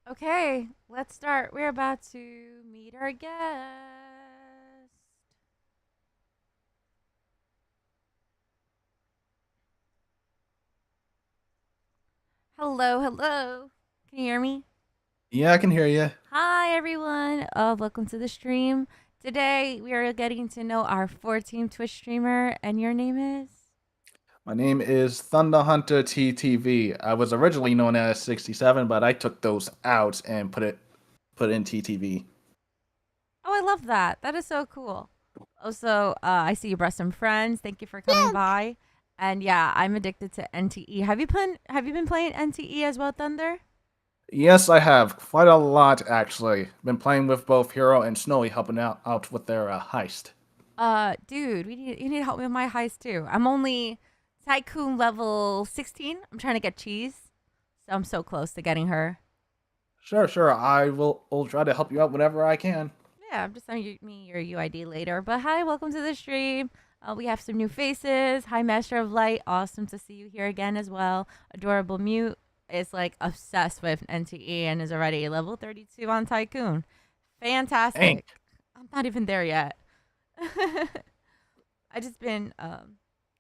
Okay, let's start. We're about to meet our guest. Hello, hello. Can you hear me? Yeah, I can hear you. Hi, everyone. Welcome to the stream. Today, we are getting to know our 14 Twitch streamer, and your name is? My name is Thunderhunterttv. I was originally known as 67, but I took those out and put in TTV. Oh, I love that. That is so cool. Also, I see you brought some friends. Thank you for coming by. And yeah, I'm addicted to NTE. Have you been playing NTE as well, Thunder? Yes, I have quite a lot actually. Been playing with both Hero and Snowy, helping out with their heist. Dude, you need to help me with my heist too. I'm only tycoon level 16. I'm trying to get cheese. So I'm so close to getting her. Sure, sure. I will try to help you out whenever I can. Yeah, I'm just sending me your UID later. But hi, welcome to the stream. We have some new faces. Hi, Master of Light. Awesome to see you here again as well. Adorable Mute is like obsessed with NTE and is already level 32 on Tycoon. Dang. Fantastic. I'm not even there yet. I just been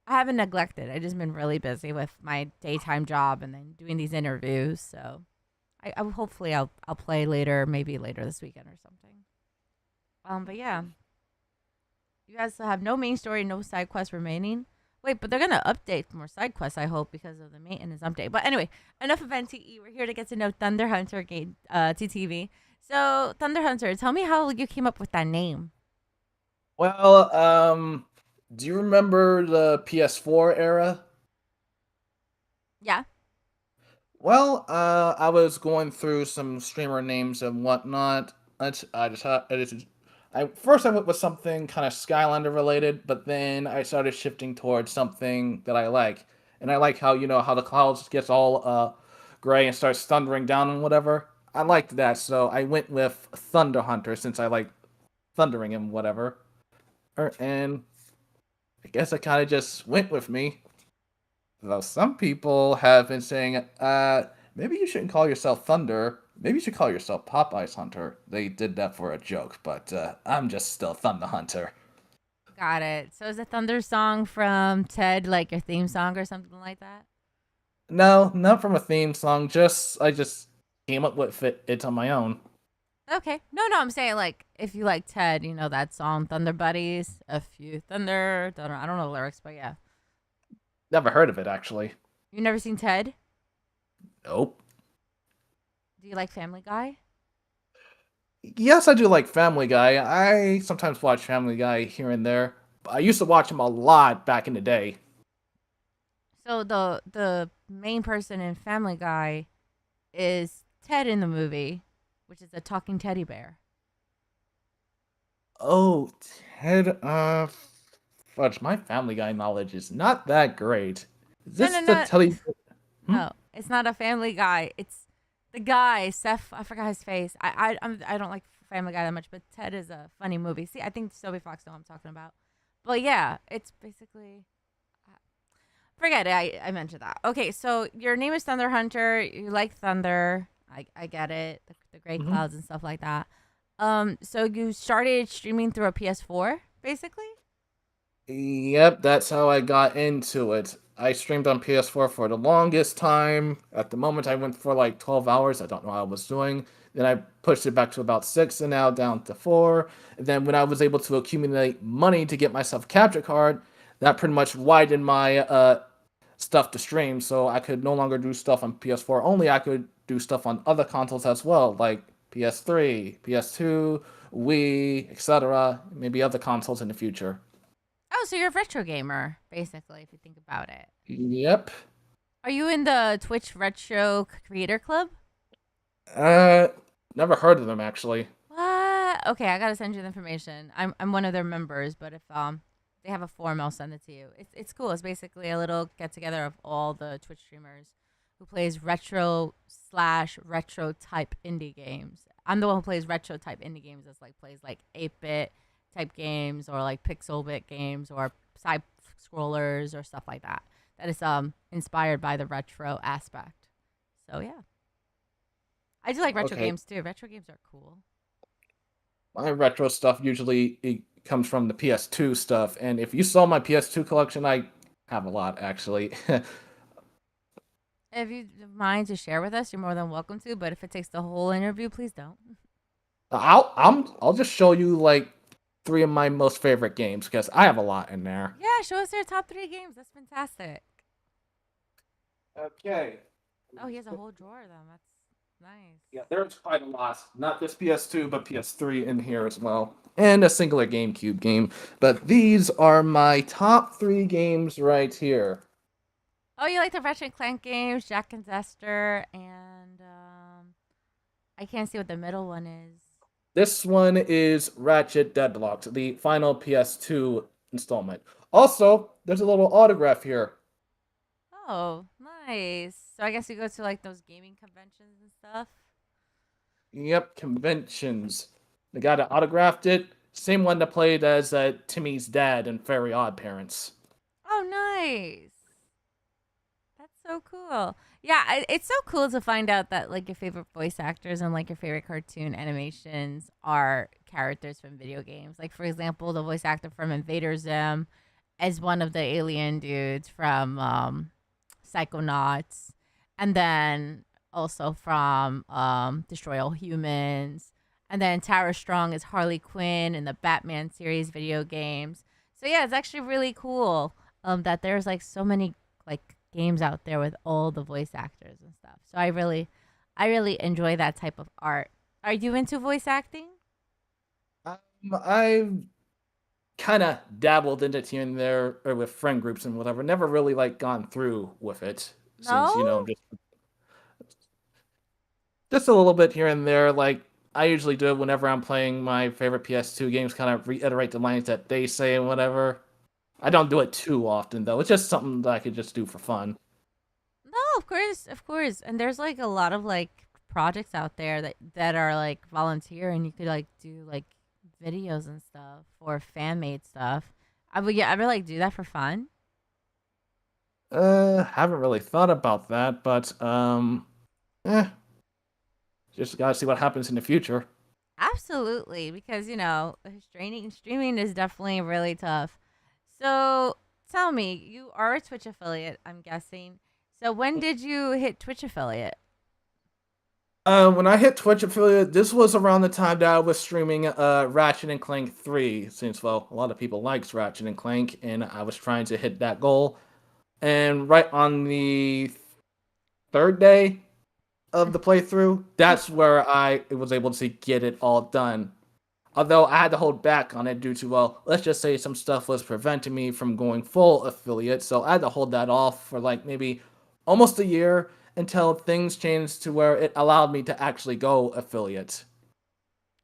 I haven't neglected. I just been really busy with my daytime job and then doing these interviews. So I hopefully I'll play later, maybe later this weekend or something. But yeah, you guys have no main story, no side quests remaining. Wait, but they're gonna update more side quests, I hope, because of the maintenance update. But anyway, enough of NTE. We're here to get to know Thunder Hunter game TTV. So Thunder Hunter, tell me how you came up with that name. Well, do you remember the PS4 era? Yeah. I was going through some streamer names and whatnot. I went with something kind of Skylander related, but then I started shifting towards something that I like, and I like how how the clouds gets all gray and starts thundering down and whatever. I liked that, so I went with Thunder Hunter since I like thundering and whatever. And I guess it kind of just went with me. Though some people have been saying, maybe you shouldn't call yourself Thunder. Maybe you should call yourself Popeye's Hunter. They did that for a joke, but I'm just still Thunder Hunter. Got it. So is a Thunder song from Ted like your theme song or something like that? No, not from a theme song. Just I just came up with it on my own. Okay. No, I'm saying like if you like Ted, you know that song Thunder Buddies, a few Thunder. I don't know the lyrics, but yeah. Never heard of it actually. You never seen Ted? Nope. Do you like Family Guy? Yes, I do like Family Guy. I sometimes watch Family Guy here and there. I used to watch him a lot back in the day. So the main person in Family Guy is Ted in the movie, which is a talking teddy bear. Oh, Ted. Fudge. My Family Guy knowledge is not that great. Is No, this no, the no. telly? Hmm? No, it's not a Family Guy. It's the guy Seth. I forgot his face. I don't like Family Guy that much, but Ted is a funny movie. See, I think Sylvie Fox know what I'm talking about. But yeah, it's basically forget it. I mentioned that. Okay, so your name is Thunder Hunter. You like thunder. I get it. The gray Hmm. clouds and stuff like that. So you started streaming through a PS4, basically. Yep, that's how I got into it. I streamed on PS4 for the longest time. At the moment, I went for like 12 hours. I don't know what I was doing. Then I pushed it back to about 6 and now down to 4. And then when I was able to accumulate money to get myself a capture card, that pretty much widened my stuff to stream. So I could no longer do stuff on PS4 only. I could do stuff on other consoles as well, like PS3, PS2, Wii, etc. Maybe other consoles in the future. Oh, so you're a retro gamer, basically, if you think about it. Yep. Are you in the Twitch Retro Creator Club? Uh, Never heard of them actually. What? Okay, I gotta send you the information. I'm one of their members, but if they have a form, I'll send it to you. It's cool. It's basically a little get together of all the Twitch streamers who plays retro type indie games. I'm the one who plays retro type indie games. That's like plays like 8-bit type games or like pixel bit games or side scrollers or stuff like that. That is inspired by the retro aspect. So yeah. I do like retro Okay, games too. Retro games are cool. my retro stuff usually it comes from the PS2 stuff, and if you saw my PS2 collection, I have a lot actually. If you mind to share with us, you're more than welcome to. But if it takes the whole interview, please don't. I'll just show you like three of my most favorite games because I have a lot in there. Yeah, show us your top three games. That's fantastic. Okay. Oh, he has a whole drawer of them. That's nice. Yeah, there's quite a lot. Not just PS2, but PS3 in here as well. And a singular GameCube game. But these are my top three games right here. Oh, you like the Ratchet and Clank games, Jack and Zester, and I can't see what the middle one is. This one is Ratchet Deadlocked, the final PS2 installment. Also, there's a little autograph here. Oh, nice. So I guess you go to like those gaming conventions and stuff. Yep, conventions. The guy that autographed it, same one that played as Timmy's dad in Very Odd Parents. Oh, nice. That's so cool. Yeah, it's so cool to find out that like your favorite voice actors and like your favorite cartoon animations are characters from video games. Like for example, the voice actor from Invader Zim is one of the alien dudes from Psychonauts, and then also from Destroy All Humans, and then Tara Strong is Harley Quinn in the Batman series video games. So yeah, it's actually really cool that there's like so many like games out there with all the voice actors and stuff. So I really enjoy that type of art. Are you into voice acting? I've kind of dabbled in it here and there or with friend groups and whatever. Never really like gone through with it since No. just a little bit here and there. Like I usually do it whenever I'm playing my favorite PS2 games, kind of reiterate the lines that they say and whatever. I don't do it too often though. It's just something that I could just do for fun. No, of course, of course. And there's like a lot of like projects out there that are like volunteer, and you could like do like videos and stuff or fan made stuff. I would yeah, ever like do that for fun? Haven't really thought about that, but eh, just gotta see what happens in the future. Absolutely, because you know, streaming is definitely really tough. So tell me, you are a Twitch affiliate, I'm guessing. So when did you hit Twitch affiliate? When I hit Twitch affiliate, this was around the time that I was streaming Ratchet and Clank 3, since well, a lot of people likes Ratchet and Clank, and I was trying to hit that goal. And right on the third day of the playthrough, that's where I was able to get it all done. Although I had to hold back on it due to, well, let's just say some stuff was preventing me from going full affiliate. So I had to hold that off for like maybe almost a year until things changed to where it allowed me to actually go affiliate.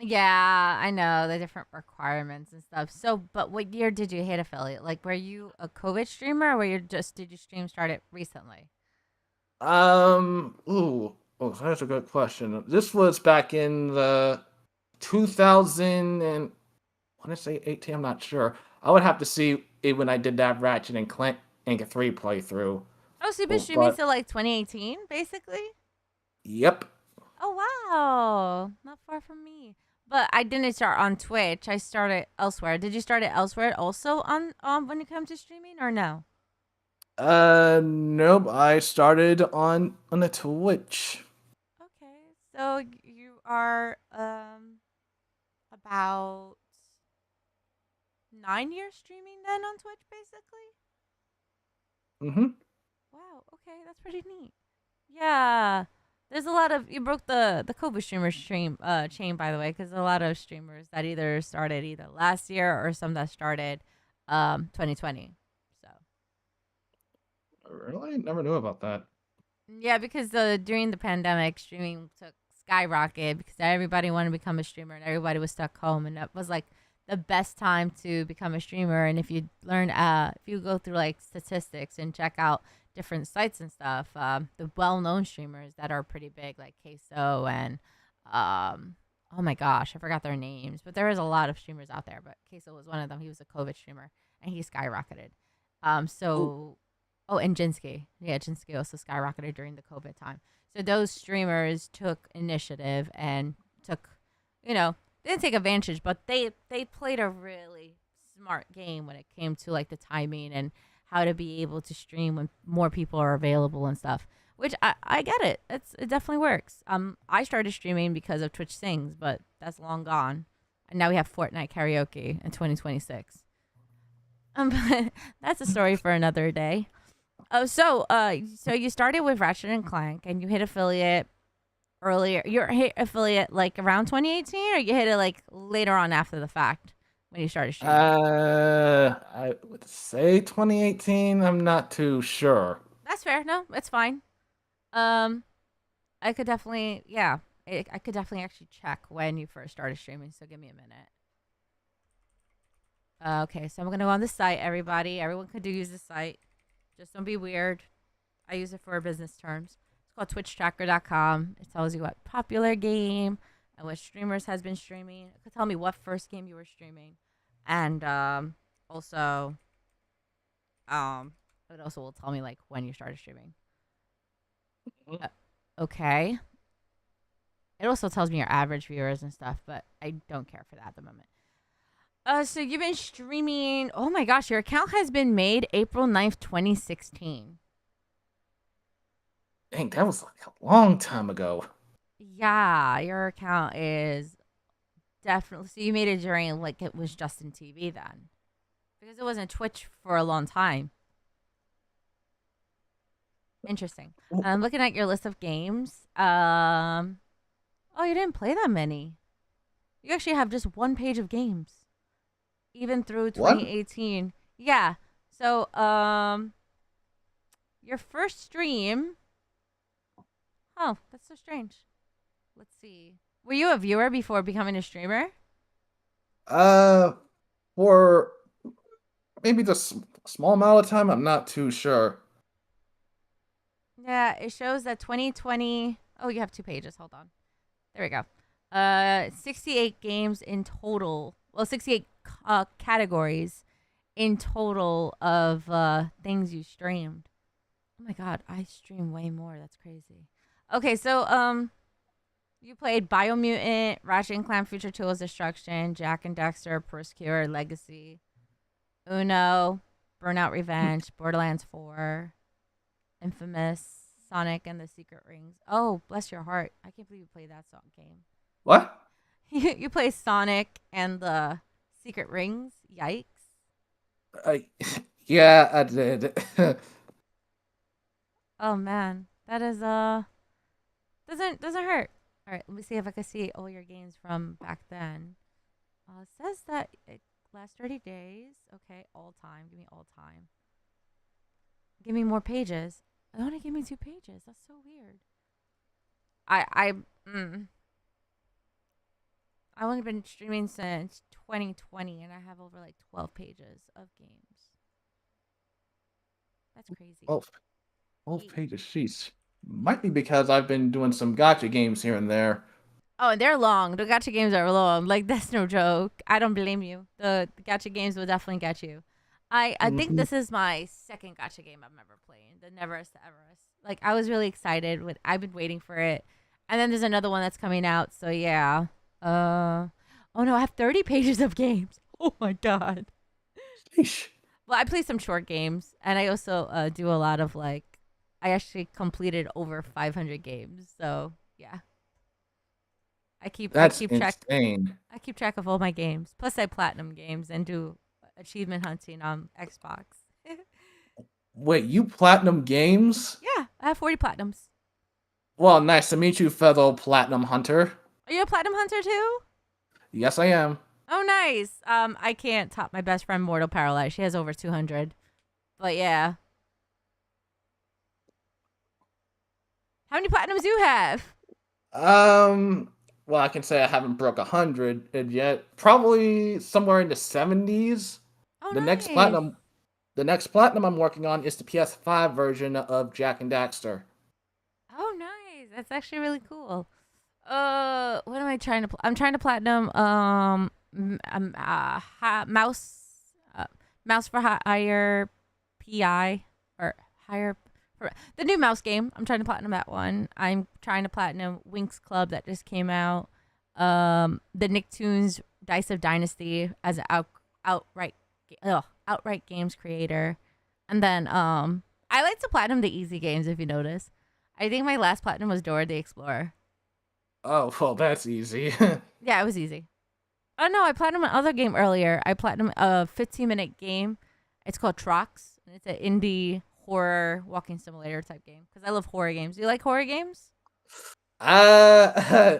Yeah, I know the different requirements and stuff. So, but what year did you hit affiliate? Like, were you a COVID streamer, or were you just did your stream start it recently? Oh, that's a good question. This was back in the 2000 and I want to say 18. I'm not sure. I would have to see it when I did that Ratchet and Clank Inc. 3 playthrough. Oh, so you've been Oh, streaming but till like 2018, basically. yep. Oh wow, not far from me. But I didn't start on Twitch. I started elsewhere. Did you start it elsewhere also on when it comes to streaming or no? Nope. I started on a Twitch. Okay, so you are about 9 years streaming then on Twitch, basically. Mm-hmm. Wow. Okay, that's pretty neat. Yeah. There's a lot of you broke the Kobe streamer stream chain by the way, because a lot of streamers that either started either last year or some that started 2020. So Really? Never knew about that. yeah, because during the pandemic, streaming took skyrocket because everybody wanted to become a streamer and everybody was stuck home, and that was like the best time to become a streamer. And if you learn, if you go through like statistics and check out different sites and stuff, the well-known streamers that are pretty big, like Queso and oh my gosh, I forgot their names, but there is a lot of streamers out there. But Queso was one of them. He was a COVID streamer and he skyrocketed. Oh, So Oh, and Jinske. Yeah, Jinske also skyrocketed during the COVID time. So those streamers took initiative and took, you know, they didn't take advantage, but they played a really smart game when it came to like the timing and how to be able to stream when more people are available and stuff. Which I get it. It definitely works. I started streaming because of Twitch Sings, but that's long gone. And now we have Fortnite karaoke in 2026. But that's a story for another day. Oh, so you started with Ratchet and Clank, and you hit affiliate earlier. You hit affiliate like around 2018, or you hit it like later on after the fact when you started streaming. I would say 2018. I'm not too sure. That's fair. No, it's fine. Um, I could definitely, yeah, I could definitely actually check when you first started streaming. So give me a minute. Okay, so I'm gonna go on the site. Everyone could do use the site. Just don't be weird. I use it for business terms. It's called twitchtracker.com. It tells you what popular game and what streamers has been streaming. It could tell me what first game you were streaming. And also it also will tell me like when you started streaming. Okay. It also tells me your average viewers and stuff, but I don't care for that at the moment. So you've been streaming. Oh my gosh, your account has been made April 9th, 2016. Dang, that was like a long time ago. Yeah, your account is definitely. So you made it during like it was Justin TV then, because it wasn't Twitch for a long time. Interesting. I'm looking at your list of games. Oh, you didn't play that many. You actually have just one page of games, even through What? 2018. Yeah. So your first stream. Oh, that's so strange. Let's see. Were you a viewer before becoming a streamer? Uh, for maybe just a small amount of time. I'm not too sure. Yeah, it shows that 2020. Oh, you have two pages. Hold on. There we go. 68 games in total. Well, 68 categories in total of things you streamed. Oh my god, I stream way more. That's crazy. Okay, so you played Biomutant, Ratchet and Clank Future Tools Destruction, Jack and Dexter, Persecutor, Legacy, Uno, Burnout Revenge, Borderlands 4, Infamous, Sonic and the Secret Rings. Oh, bless your heart. I can't believe you played that song game. What? You play Sonic and the Secret Rings? Yikes. I, yeah, I did. Oh man. That is doesn't hurt. All right, let me see if I can see all your games from back then. It says that it lasts 30 days. Okay, all time. Give me all time. Give me more pages. It only gave me 2 pages. That's so weird. I mm, I've only been streaming since 2020 and I have over like 12 pages of games. That's crazy. 12 pages. Sheesh. Might be because I've been doing some gotcha games here and there. Oh, and they're long. The gacha games are long. Like that's no joke. I don't blame you. The gacha games will definitely get you. I think Hmm. this is my second gacha game I'm ever playing. The Neverest to Everest. Like I was really excited with. I've been waiting for it, and then there's another one that's coming out. So yeah. Oh no, I have 30 pages of games. Oh my god. Sheesh. Well, I play some short games, and I also do a lot of like. I actually completed over 500 games. So yeah. I That's keep track insane. I keep track of all my games. Plus, I platinum games and do achievement hunting on Xbox. Wait, you platinum games? Yeah, I have 40 platinums. Well, nice to meet you, fellow platinum hunter. Are you a platinum hunter too? Yes, I am. Oh, nice. I can't top my best friend Mortal Paralyzed. She has over 200. But yeah, how many platinums do you have? Um, well, I can say I haven't broke 100 yet. Probably somewhere in the 70s. Oh, The next nice. platinum, the next platinum I'm working on is the PS5 version of Jack and Daxter. Oh, nice. That's actually really cool. What am I trying to? I'm trying to platinum. Mouse, mouse for higher PI or higher The new mouse game. I'm trying to platinum that one. I'm trying to platinum Winx Club that just came out. The Nicktoons Dice of Dynasty as an outright outright games creator, and then I like to platinum the easy games. If you notice, I think my last platinum was Dora the Explorer. Oh, well, that's easy. Yeah, it was easy. Oh no, I platinum another game earlier. I platinum a 15-minute game. It's called Trox, and it's an indie horror walking simulator type game. Because I love horror games. Do you like horror games? uh,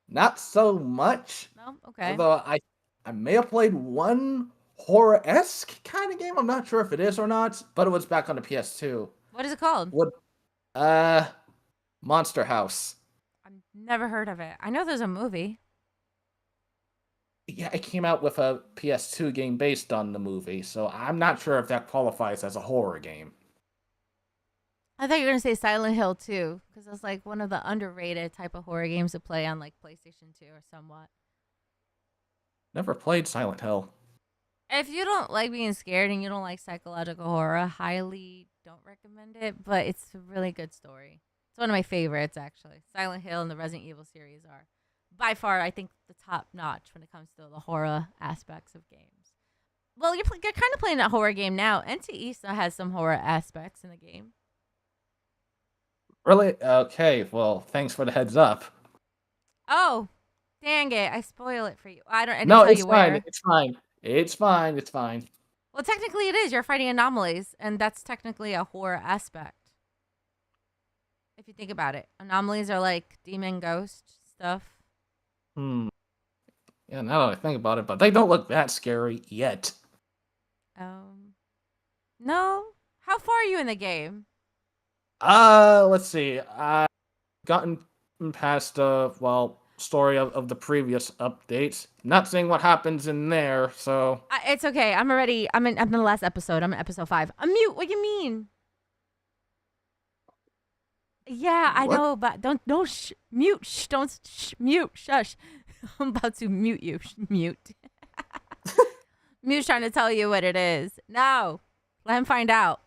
not so much. No. Okay. Although I may have played one horror-esque kind of game. I'm not sure if it is or not, but it was back on the PS2. What is it called? What? Uh, Monster House. I've never heard of it. I know there's a movie. Yeah, it came out with a PS2 game based on the movie, so I'm not sure if that qualifies as a horror game. I thought you were gonna say Silent Hill 2, because it's like one of the underrated type of horror games to play on like PlayStation 2 or somewhat. Never played Silent Hill. If you don't like being scared and you don't like psychological horror, highly don't recommend it. But it's a really good story. It's one of my favorites actually. Silent Hill and the Resident Evil series are by far, I think, the top notch when it comes to the horror aspects of games. Well, you're kind of playing a horror game now. NTE still has some horror aspects in the game. Really? Okay, well, thanks for the heads up. Oh, dang it! I spoil it for you. I didn't No, tell it's you fine. where. It's fine. It's fine. It's fine. Well, technically, it is. You're fighting anomalies, and that's technically a horror aspect. If you think about it, anomalies are like demon ghost stuff. Hmm. Yeah, now that I think about it, but they don't look that scary yet. No. How far are you in the game? Let's see. I've gotten past story of the previous updates. Not seeing what happens in there, so It's okay. I'm in the last episode. I'm in episode 5. I'm mute. What do you mean? Yeah, I what? know, but don't mute. Don't mute. Shush. I'm about to mute you. Mute. Mute's trying to tell you what it is. No, let him find out.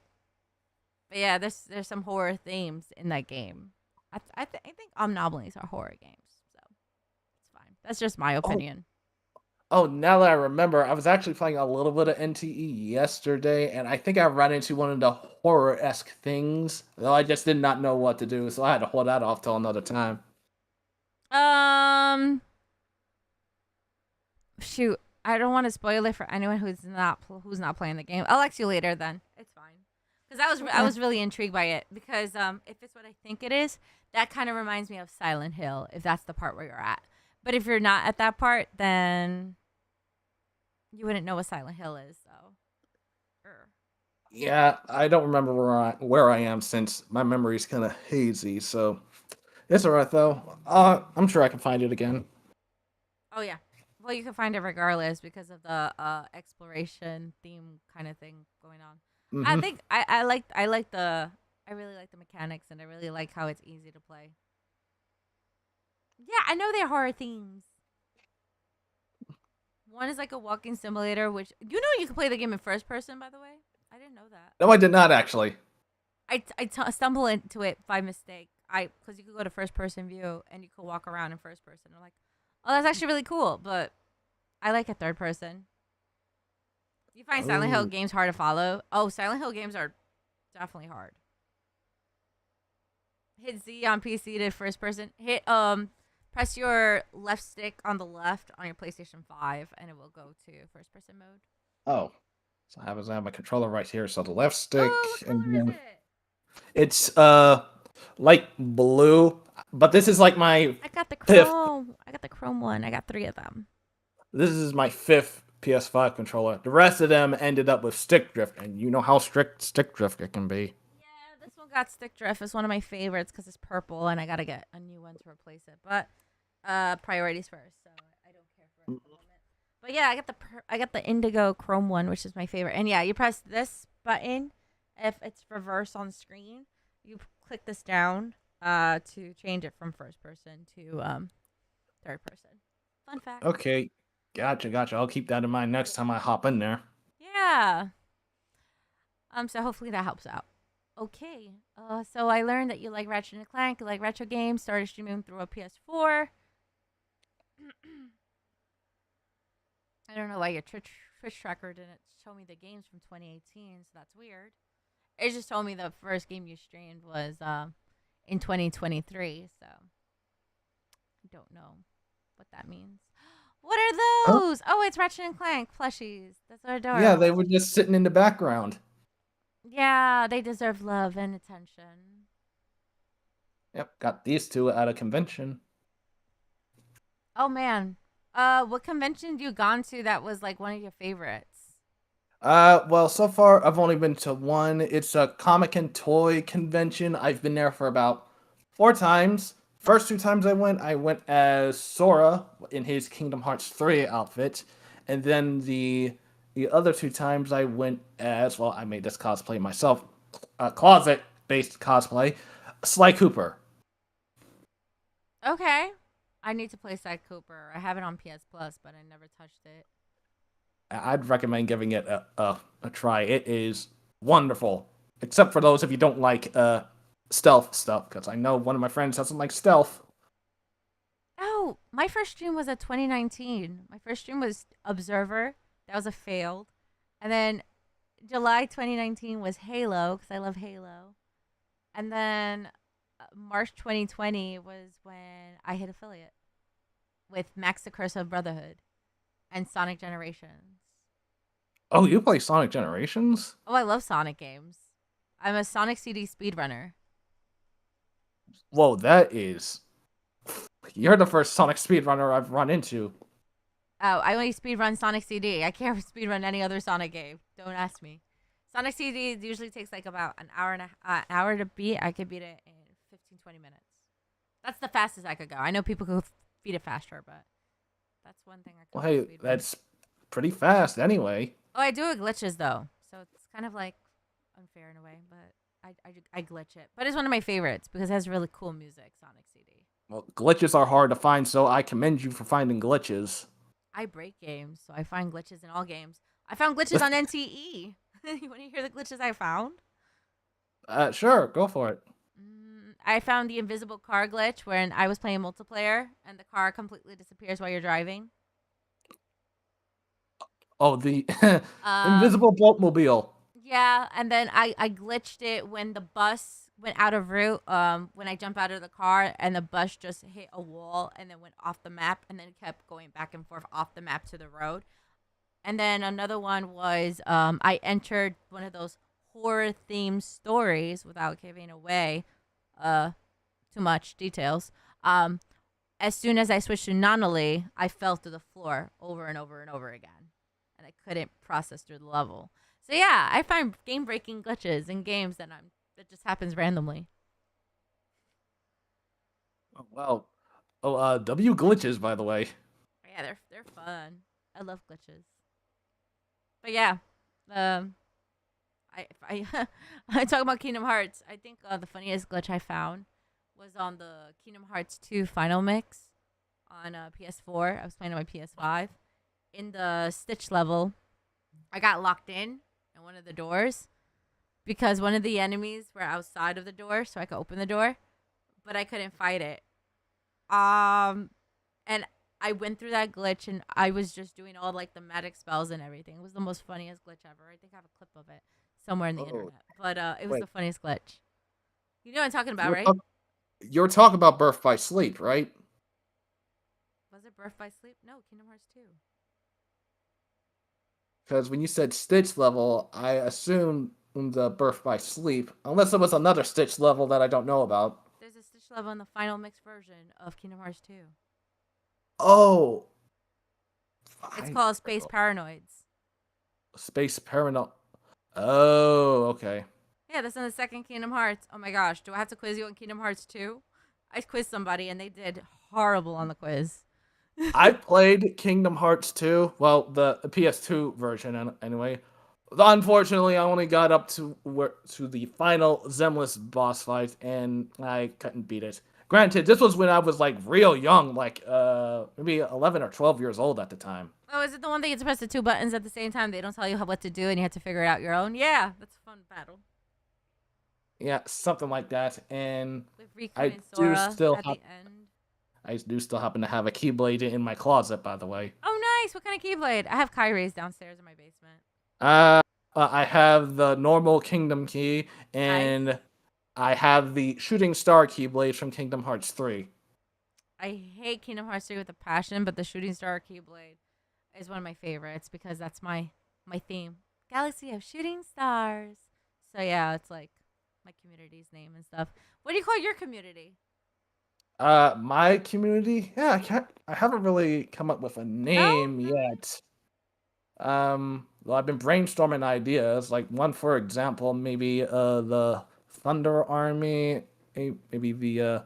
But yeah, there's some horror themes in that game. I think anomalies are horror games, so it's fine. That's just my opinion. Oh, now that I remember, I was actually playing a little bit of NTE yesterday, and I think I ran into one of the horror-esque things, though I just did not know what to do, so I had to hold that off till another time. Shoot, I don't want to spoil it for anyone who's not playing the game. I'll ask you later then. It's fine. Because I was really intrigued by it because if it's what I think it is, that kind of reminds me of Silent Hill. If that's the part where you're at, but if you're not at that part, then you wouldn't know what Silent Hill is. So, Yeah, I don't remember where I am since my memory's kind of hazy, so it's alright though. I'm sure I can find it again. oh yeah. Well, you can find it regardless because of the exploration theme kind of thing going on. I Hmm. think I really like the mechanics and I really like how it's easy to play. Yeah, I know they're horror themes. One is like a walking simulator, which you can play the game in first person. By the way, I didn't know that. No, I did not actually. I stumbled into it by mistake. Because you could go to first person view and you could walk around in first person. I'm like, oh, that's actually really cool. But I like a third person. You find Silent Hill Oh. games hard to follow? Oh, Silent Hill games are definitely hard. Hit Z on PC to first person. Press your left stick on the left on your PlayStation 5 and it will go to first person mode. Oh. So I have my controller right here, so the left stick, Oh, what and color is then it? it's like blue, but this is like my I got the fifth. chrome. I got the chrome one. I got 3 of them. This is my fifth PS5 controller. The rest of them ended up with stick drift, and you know how strict stick drift it can be. Yeah, this one got stick drift. It's one of my favorites because it's purple and I gotta get a new one to replace it. But priorities first, so I don't care for it at the moment. But yeah, I got the indigo chrome one, which is my favorite. And yeah, you press this button if it's reverse on screen. You click this down to change it from first person to third person. Fun fact. Okay, gotcha. I'll keep that in mind next time I hop in there. Yeah. So hopefully that helps out. Okay. So I learned that you like Ratchet and Clank, you like retro games. Started streaming through a PS4. I don't know why your Twitch tracker didn't show me the games from 2018, so that's weird. It just told me the first game you streamed was in 2023, so I don't know what that means. What are Huh? those? Oh, it's Ratchet and Clank plushies. That's so Yeah, they adorable. were just sitting in the background. Yeah, they deserve love and attention. Yep, got these two at a convention. Oh man. What convention have you gone to that was like one of your favorites? Well, so far I've only been to one. It's a comic and toy convention. I've been there for about 4 times. First 2 times I went as Sora in his Kingdom Hearts 3 outfit, and then the other 2 times I went as, well, I made this cosplay myself, closet based cosplay, Sly Cooper. Okay. I need to play Side Cooper. I have it on PS Plus, but I never touched it. I'd recommend giving it a try. It is wonderful, except for those if you don't like stealth stuff, because I know one of my friends doesn't like stealth. Oh, my first stream was at 2019. My first stream was Observer. That was a failed. And then July 2019 was Halo because I love Halo. And then March 2020 was when I hit affiliate with Max the Curse of Brotherhood and Sonic Generations. Oh, you play Sonic Generations? Oh, I love Sonic games. I'm a Sonic CD speedrunner. Whoa, that is. You're the first Sonic speedrunner I've run into. Oh, I only speedrun Sonic CD. I can't speedrun any other Sonic game. Don't ask me. Sonic CD usually takes like about an hour to beat. I could beat it in 15, 20 minutes. That's the fastest I could go. I know people could beat it faster, but that's one thing I Well, could only hey, speedrun. that's pretty fast anyway. Oh, I do it glitches though, so it's kind of like unfair in a way, but I glitch it. But it's one of my favorites because it has really cool music. Sonic CD. Well, glitches are hard to find, so I commend you for finding glitches. I break games, so I find glitches in all games. I found glitches on NTE. You want to hear the glitches I found? Sure, go for it. I found the invisible car glitch when I was playing multiplayer and the car completely disappears while you're driving. Oh, the Um, invisible boatmobile. yeah, and then I glitched it when the bus went out of route. When I jumped out of the car and the bus just hit a wall and then went off the map and then kept going back and forth off the map to the road. And then another one was I entered one of those horror themed stories without giving away uh too much details. Um, as soon as I switched to Nonally, I fell through the floor over and over and over again, and I couldn't process through the level. So yeah, I find game breaking glitches in games that just happens randomly. Oh, wow. Oh, W glitches, by the way. Yeah, they're fun. I love glitches. But yeah, um, I I talk about Kingdom Hearts. I think the funniest glitch I found was on the Kingdom Hearts 2 Final Mix on PS4. I was playing on my PS5. In the Stitch level, I got locked in one of the doors because one of the enemies were outside of the door, so I could open the door, but I couldn't fight it. And I went through that glitch and I was just doing all like the magic spells and everything. It was the most funniest glitch ever. I think I have a clip of it somewhere in the Oh, internet, but it was wait. the funniest glitch. You know what I'm talking You about, were, right? talk- you were talking about Birth by Sleep, right? Was it Birth by Sleep? No, Kingdom Hearts 2. Because when you said Stitch level, I assumed the Birth by Sleep, unless it was another Stitch level that I don't know about. There's a Stitch level in the final mix version of Kingdom Hearts 2. Oh, It's fine. called Space Paranoids. Space Paranoid. Oh, okay. Yeah, that's in the second Kingdom Hearts. Oh my gosh, do I have to quiz you on Kingdom Hearts 2? I quizzed somebody and they did horrible on the quiz. I played Kingdom Hearts 2. Well, the PS2 version, anyway. Unfortunately, I only got up to the final Zemless boss fight, and I couldn't beat it. Granted, this was when I was like real young, like maybe 11 or 12 years old at the time. Oh, is it the one that you have to press the two buttons at the same time? They don't tell you what to do and you have to figure it out your own? Yeah, that's a fun battle. Yeah, something like that. And with Riku I and do Sora still at have the end. I do still happen to have a Keyblade in my closet, by the way. Oh, nice! What kind of Keyblade? I have Kyrie's downstairs in my basement. Uh, I have the normal Kingdom Key, Nice. and I have the Shooting Star Keyblade from Kingdom Hearts 3. I hate Kingdom Hearts 3 with a passion, but the Shooting Star Keyblade is one of my favorites because that's my theme. Galaxy of Shooting Stars. So yeah, it's like my community's name and stuff. What do you call your community? My community, yeah, I haven't really come up with a No, name really. yet. Well, I've been brainstorming ideas. Like one, for example, maybe the Thunder Army, maybe the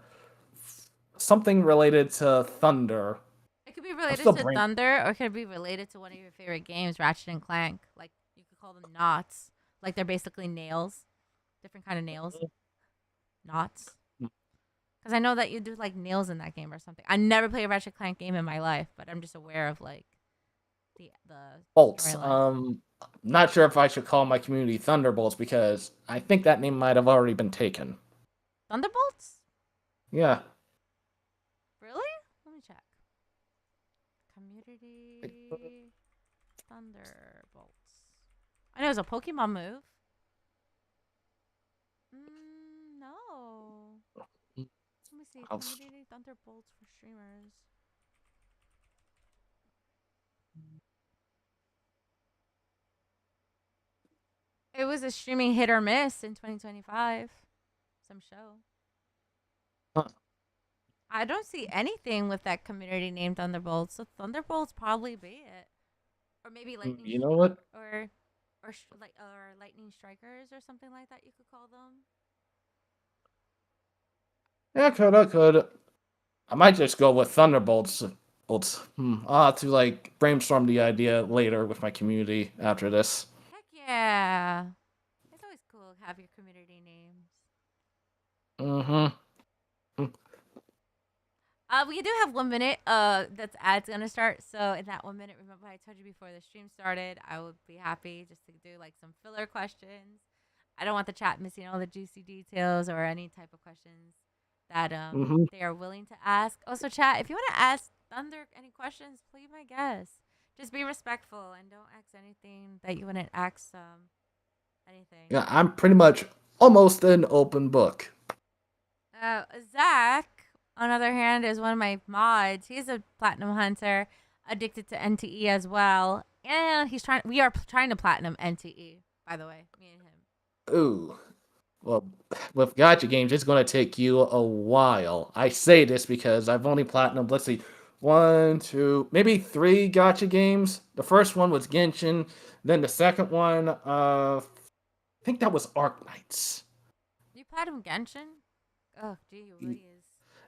something related to thunder. It could be I'm related still to brain. Thunder, or it could be related to one of your favorite games, Ratchet and Clank. Like you could call them knots. Like they're basically nails, different kind of nails, knots. Because I know that you do like nails in that game or something. I never played a Ratchet and Clank game in my life, but I'm just aware of like the Bolts. storyline. Not sure if I should call my community Thunderbolts because I think that name might have already been taken. Thunderbolts? Yeah. Really? Let me check. Community Thunderbolts. I know it's a Pokemon move. No. Let me see. I'll Community Thunderbolts for streamers. It was a streaming hit or miss in 2025. Some show. Huh. I don't see anything with that community named Thunderbolts. So Thunderbolts probably be it, or maybe lightning, You know what? or lightning strikers or something like that. You could call them. Yeah, I could. I might just go with Thunderbolts. I'll have to like brainstorm the idea later with my community after this. Heck yeah! It's always cool to have your community names. Mm-hmm. We do have 1 minute. That's ads gonna start. So in that 1 minute, remember I told you before the stream started, I would be happy just to do like some filler questions. I don't want the chat missing all the juicy details or any type of questions that Mm-hmm. they are willing to ask. Also, chat, if you want to ask Thunder any questions, please my guess. Just be respectful and don't ask anything that you wouldn't ask anything. Yeah, I'm pretty much almost an open book. Zach, on the other hand, is one of my mods. He's a platinum hunter, addicted to NTE as well, and he's trying. We are trying to platinum NTE. By the way, me and him. Ooh. Well, with gotcha games, it's going to take you a while. I say this because I've only platinum, let's see, one, two, maybe three gotcha games. The first one was Genshin. Then the second one, I think that was Arc Knights. You platinum Genshin? Oh, gee, Louise.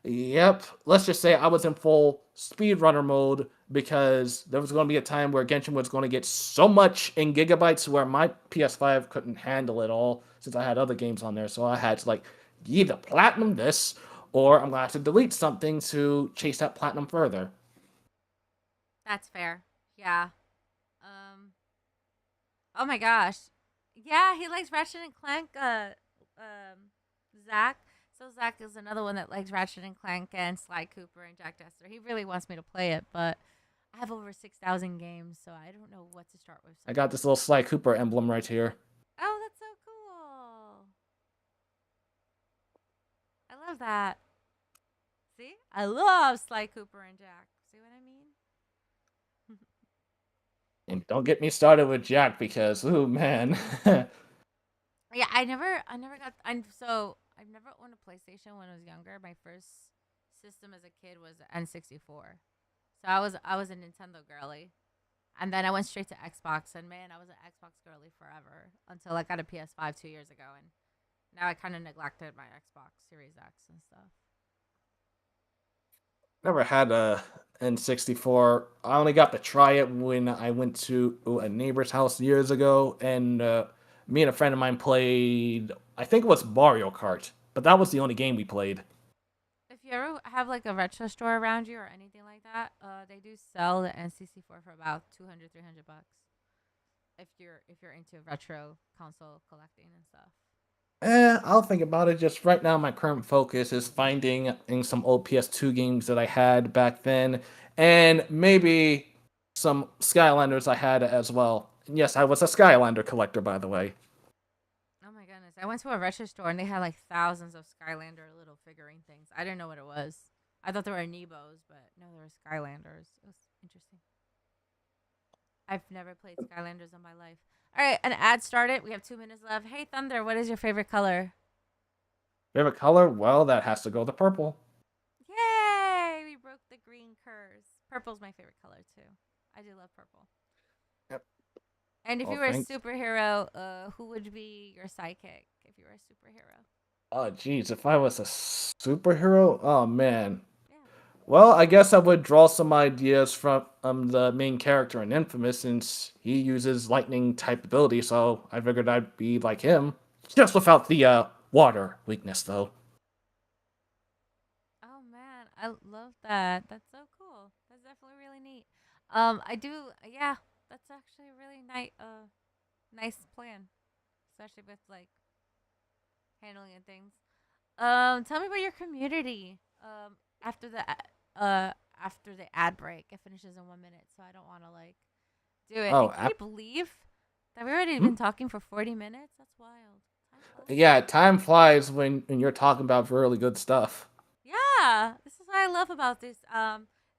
Yep. Let's just say I was in full speedrunner mode because there was going to be a time where Genshin was going to get so much in gigabytes where my PS5 couldn't handle it all since I had other games on there. So I had to like either platinum this or I'm going to have to delete something to chase that platinum further. That's fair. Yeah. Oh my gosh. Yeah, he likes Ratchet and Clank. Zach. So Zach is another one that likes Ratchet and Clank and Sly Cooper and Jack Tester. He really wants me to play it, but I have over 6,000 games, so I don't know what to start with. I got this little Sly Cooper emblem right here. Oh, that's so cool. I love that. See? I love Sly Cooper and Jack. See what I mean? And don't get me started with Jack because, ooh, man. Yeah, I've never owned a PlayStation when I was younger. My first system as a kid was an N64. So I was a Nintendo girly. And then I went straight to Xbox, and man, I was an Xbox girly forever until I got a PS5 2 years ago, and now I kind of neglected my Xbox Series X and stuff. Never had a N64. I only got to try it when I went to a neighbor's house years ago, and me and a friend of mine played. I think it was Mario Kart, but that was the only game we played. If you ever have like a retro store around you or anything like that, they do sell the N64 for about 200, $300 if you're into retro console collecting and stuff. I'll think about it. Just right now, my current focus is finding in some old PS2 games that I had back then, and maybe some Skylanders I had as well. Yes, I was a Skylander collector, by the way. Oh my goodness. I went to a retro store and they had like thousands of Skylander little figurine things. I didn't know what it was. I thought they were Amiibos, but no, they were Skylanders. It was interesting. I've never played Skylanders in my life. All right, an ad started. We have 2 minutes left. Hey, Thunder, what is your favorite color? Favorite color? Well, that has to go to purple. Yay! We broke the green curse. Purple's my favorite color too. I do love purple. Yep. And if Well, you were a thanks. superhero, who would be your sidekick if you were a superhero? Oh, geez, if I was a superhero, oh man. Yeah. Well, I guess I would draw some ideas from the main character in Infamous since he uses lightning type ability, so I figured I'd be like him. Just without the water weakness though. Oh man, I love that. That's so cool. That's definitely really neat. I do. Yeah, that's actually a really nice, nice plan, especially with like handling and things. Tell me about your community. After the after the ad break, it finishes in 1 minute, so I don't want to like do it. Oh, And can you believe that we've already hmm? been talking for 40 minutes? That's wild. Time flies. Yeah, time flies when you're talking about really good stuff. Yeah, this is what I love about this.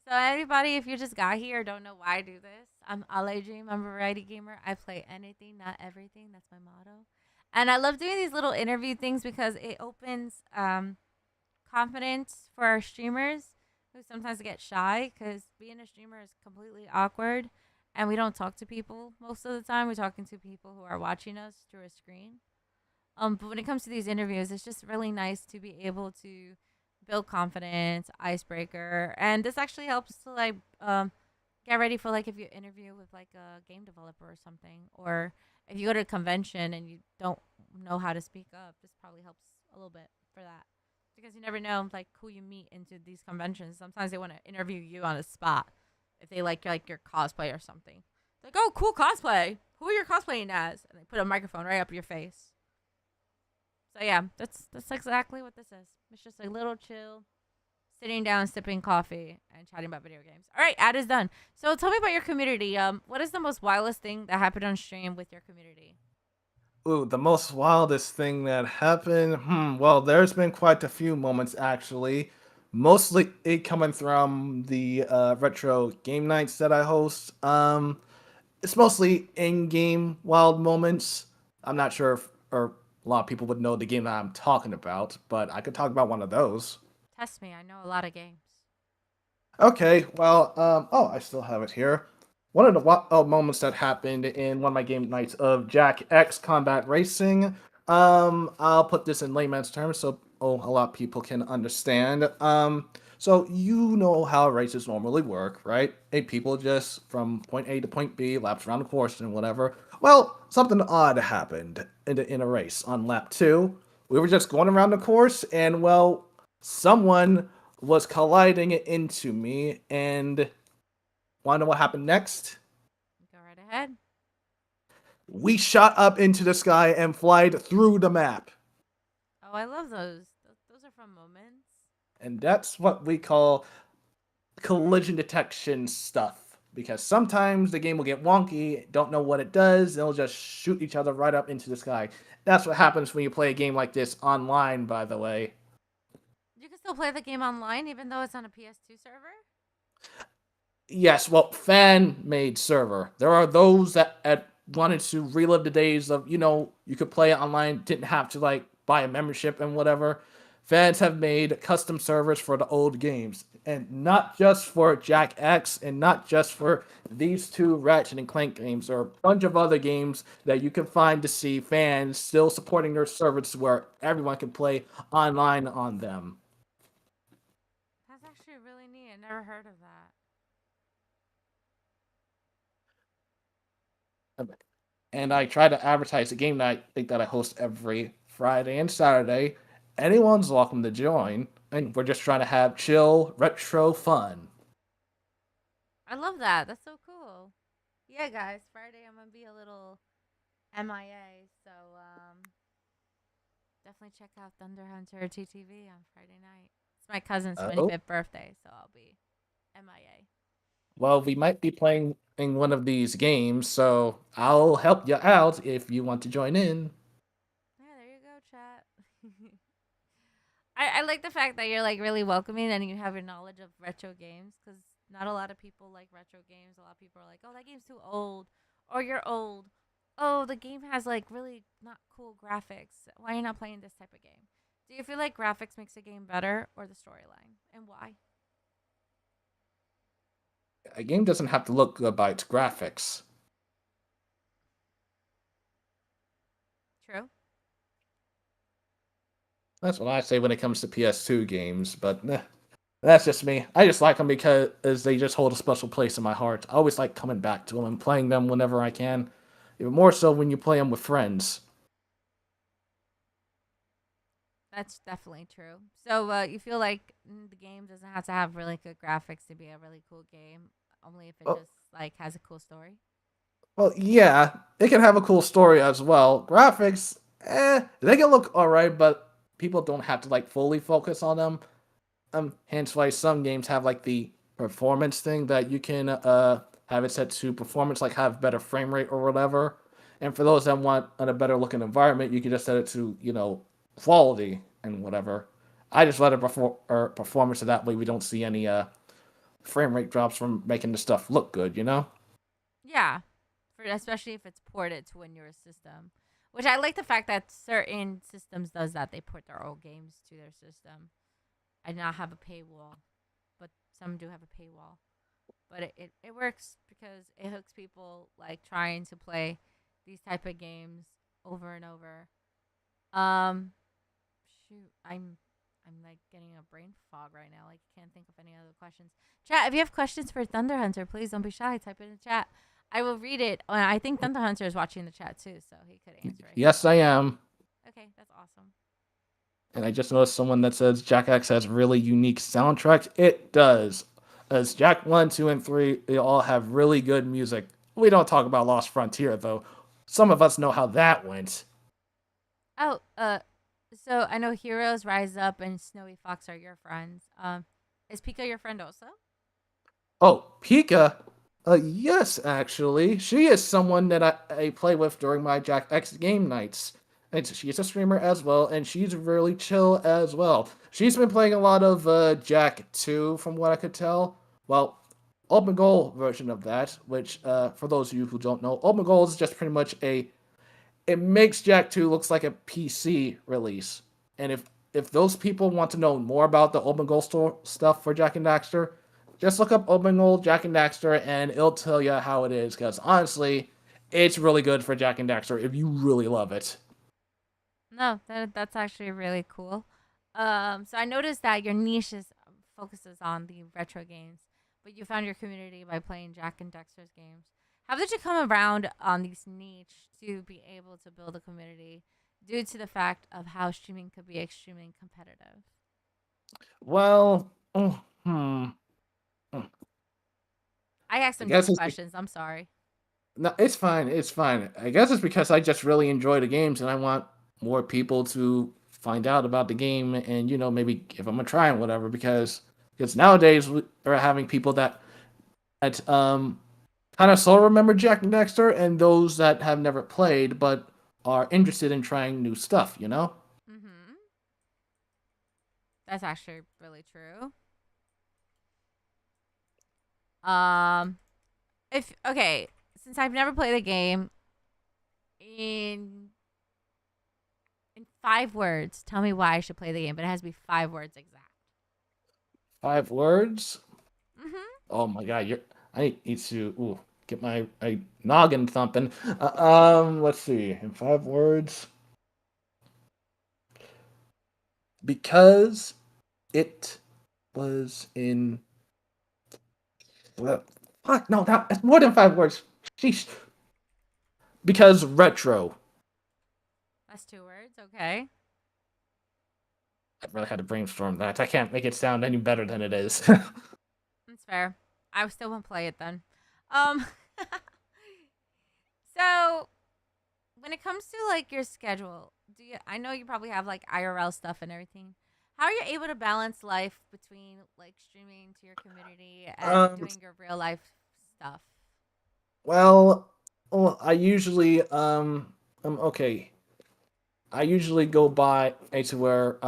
So anybody, if you just got here, don't know why I do this. I'm Ale Dream. I'm a variety gamer. I play anything, not everything. That's my motto. And I love doing these little interview things because it opens confidence for our streamers who sometimes get shy because being a streamer is completely awkward, and we don't talk to people most of the time. We're talking to people who are watching us through a screen. But when it comes to these interviews, it's just really nice to be able to build confidence, icebreaker, and this actually helps to like get ready for like if you interview with like a game developer or something, or if you go to a convention and you don't know how to speak up, this probably helps a little bit for that because you never know like who you meet into these conventions. Sometimes they want to interview you on the spot if they like your cosplay or something. Like, oh, cool cosplay. Who are you cosplaying as? And they put a microphone right up your face. So yeah, that's exactly what this is. It's just a little chill, sitting down, sipping coffee, and chatting about video games. All right, ad is done. So tell me about your community. What is the most wildest thing that happened on stream with your community? Ooh, the most wildest thing that happened? Well, there's been quite a few moments actually. Mostly it coming from the retro game nights that I host. It's mostly in-game wild moments. I'm not sure if or a lot of people would know the game that I'm talking about, but I could talk about one of those. Test me. I know a lot of games. Okay, well, oh, I still have it here. One of the moments that happened in one of my game nights of Jack X Combat Racing. I'll put this in layman's terms so a lot of people can understand. So you know how races normally work, right? People just from point A to point B, laps around the course and whatever. Well, something odd happened in a race on lap two. We were just going around the course, and well, someone was colliding into me, and want to know what happened next? Go right ahead. We shot up into the sky and flied through the map. Oh, I love those. Those are fun moments. And that's what we call collision detection stuff. Because sometimes the game will get wonky, don't know what it does, and it'll just shoot each other right up into the sky. That's what happens when you play a game like this online, by the way. You can still play the game online even though it's on a PS2 server. Yes, well, fan made server. There are those that wanted to relive the days of, you could play it online, didn't have to like buy a membership and whatever. Fans have made custom servers for the old games, and not just for Jack X, and not just for these two Ratchet and Clank games. There are a bunch of other games that you can find to see fans still supporting their servers where everyone can play online on them. That's actually really neat. I never heard of that. And I try to advertise the game night that I host every Friday and Saturday. Anyone's welcome to join, and we're just trying to have chill retro fun. I love that. That's so cool. Yeah, guys, Friday I'm gonna be a little MIA. So definitely check out Thunderhunterttv on Friday night. It's my cousin's Oh, 25th birthday, so I'll be MIA. well, we might be playing in one of these games, so I'll help you out if you want to join in. Yeah, there you go, chat. I like the fact that you're like really welcoming and you have your knowledge of retro games because not a lot of people like retro games. A lot of people are like, oh, that game's too old, or you're old. Oh, the game has like really not cool graphics. Why are you not playing this type of game? Do you feel like graphics makes a game better or the storyline, and why? A game doesn't have to look good by its graphics. True. That's what I say when it comes to PS2 games, but that's just me. I just like them because they just hold a special place in my heart. I always like coming back to them and playing them whenever I can. Even more so when you play them with friends. That's definitely true. So you feel like the game doesn't have to have really good graphics to be a really cool game, only if it Well, just like has a cool story. well, yeah, it can have a cool story as well. Graphics, they can look alright, but people don't have to like fully focus on them. Hence why some games have like the performance thing that you can have it set to performance, like have better frame rate or whatever. And for those that want a better looking environment, you can just set it to quality and whatever. I just let it performance so that way we don't see any frame rate drops from making the stuff look good. Yeah, for especially if it's ported to a newer system. Which I like the fact that certain systems does that. They port their old games to their system. I not have a paywall, but some do have a paywall. But it works because it hooks people like trying to play these type of games over and over. Um, shoot, I'm like getting a brain fog right now. Like can't think of any other questions. Chat, if you have questions for Thunder Hunter, please don't be shy. Type it in the chat. I will read it. I think Thunder Hunter is watching the chat too, so he could answer it Yes, I himself. am. Okay, that's awesome. And I just noticed someone that says Jack X has really unique soundtracks. It does. As Jack 1, 2, and 3, they all have really good music. We don't talk about Lost Frontier, though. Some of us know how that went. Oh, so I know Heroes, Rise Up, and Snowy Fox are your friends. Is Pika your friend also? Oh, Pika? Yes, actually. She is someone that I play with during my Jack X game nights. And she's a streamer as well, and she's really chill as well. She's been playing a lot of Jack 2, from what I could tell. Well, Open Goal version of that, which, for those of you who don't know, Open Goal is just pretty much it makes Jack 2 looks like a PC release. And if those people want to know more about the Open Goal stuff for Jack and Daxter, just look up Open Goal Jack and Daxter and it'll tell you how it is. Because honestly, it's really good for Jack and Daxter if you really love it. No, that's actually really cool. So I noticed that your niche is focuses on the retro games, but you found your community by playing Jack and Dexter's games. How did you come around on these niche to be able to build a community due to the fact of how streaming could be extremely competitive? Well, oh, hmm. I asked I them guess deep it's questions. I'm sorry. no, it's fine. It's fine. I guess it's because I just really enjoy the games and I want more people to find out about the game and maybe give them a try and whatever. Because nowadays we're having people that kind of sort of remember Jack and Dexter and those that have never played but are interested in trying new stuff. Mm-hmm. That's actually really true. Um, if okay, since I've never played a game, in 5 words, tell me why I should play the game, but it has to be 5 words exact. 5 words. Mm-hmm. Oh my god, I need to get my noggin thumping. Let's see. In 5 words, because it was in. Fuck no, that's more than 5 words. Sheesh. Because retro. That's 2 words. Okay, I really had to brainstorm that. I can't make it sound any better than it is. that's fair. I still won't play it then. Um, so when it comes to like your schedule, do you? I know you probably have like IRL stuff and everything. How are you able to balance life between like streaming to your community and Um, doing your real life stuff? well, well, I usually okay. I usually go by to where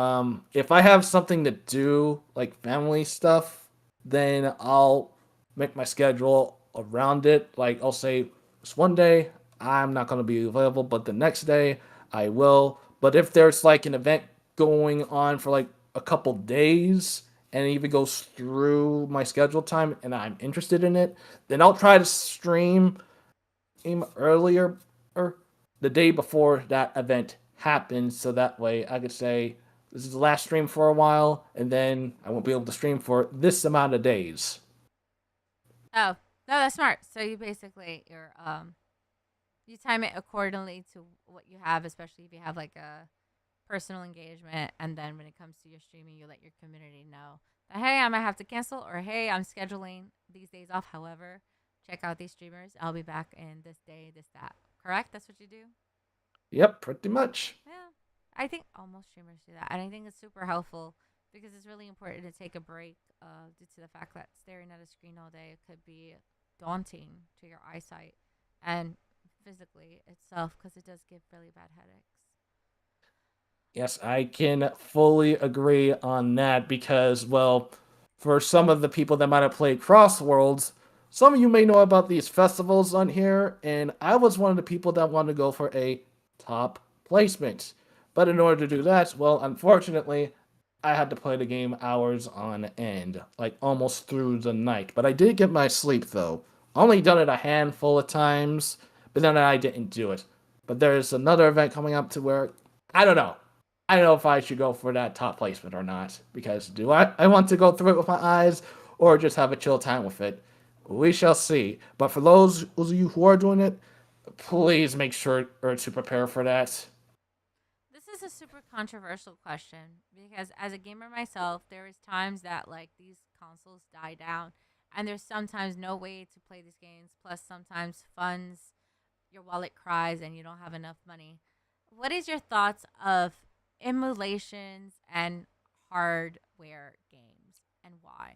if I have something to do like family stuff, then I'll make my schedule around it. Like I'll say this one day I'm not gonna be available, but the next day I will. But if there's like an event going on for like a couple days and it even goes through my schedule time and I'm interested in it, then I'll try to stream earlier or the day before that event happens, so that way I could say this is the last stream for a while, and then I won't be able to stream for this amount of days. Oh, no, that's smart. So you basically you time it accordingly to what you have, especially if you have like a personal engagement, and then when it comes to your streaming, you let your community know that hey, I might have to cancel, or hey, I'm scheduling these days off. However, check out these streamers. I'll be back in this day, this that. Correct? That's what you do. Yep, pretty much. Yeah, I think almost streamers do that, and I think it's super helpful because it's really important to take a break due to the fact that staring at a screen all day could be daunting to your eyesight and physically itself because it does give really bad headaches. Yes, I can fully agree on that because, well, for some of the people that might have played Crossworlds, some of you may know about these festivals on here, and I was one of the people that wanted to go for a top placement. But in order to do that, well, unfortunately, I had to play the game hours on end, like almost through the night. But I did get my sleep though. Only done it a handful of times, but then I didn't do it. But there's another event coming up to where I don't know. I don't know if I should go for that top placement or not because do I want to go through it with my eyes or just have a chill time with it? We shall see. But for those of you who are doing it, please make sure to prepare for that. This is a super controversial question because as a gamer myself, there is times that like these consoles die down and there's sometimes no way to play these games. Plus sometimes funds, your wallet cries and you don't have enough money. What is your thoughts of emulations and hardware games and why?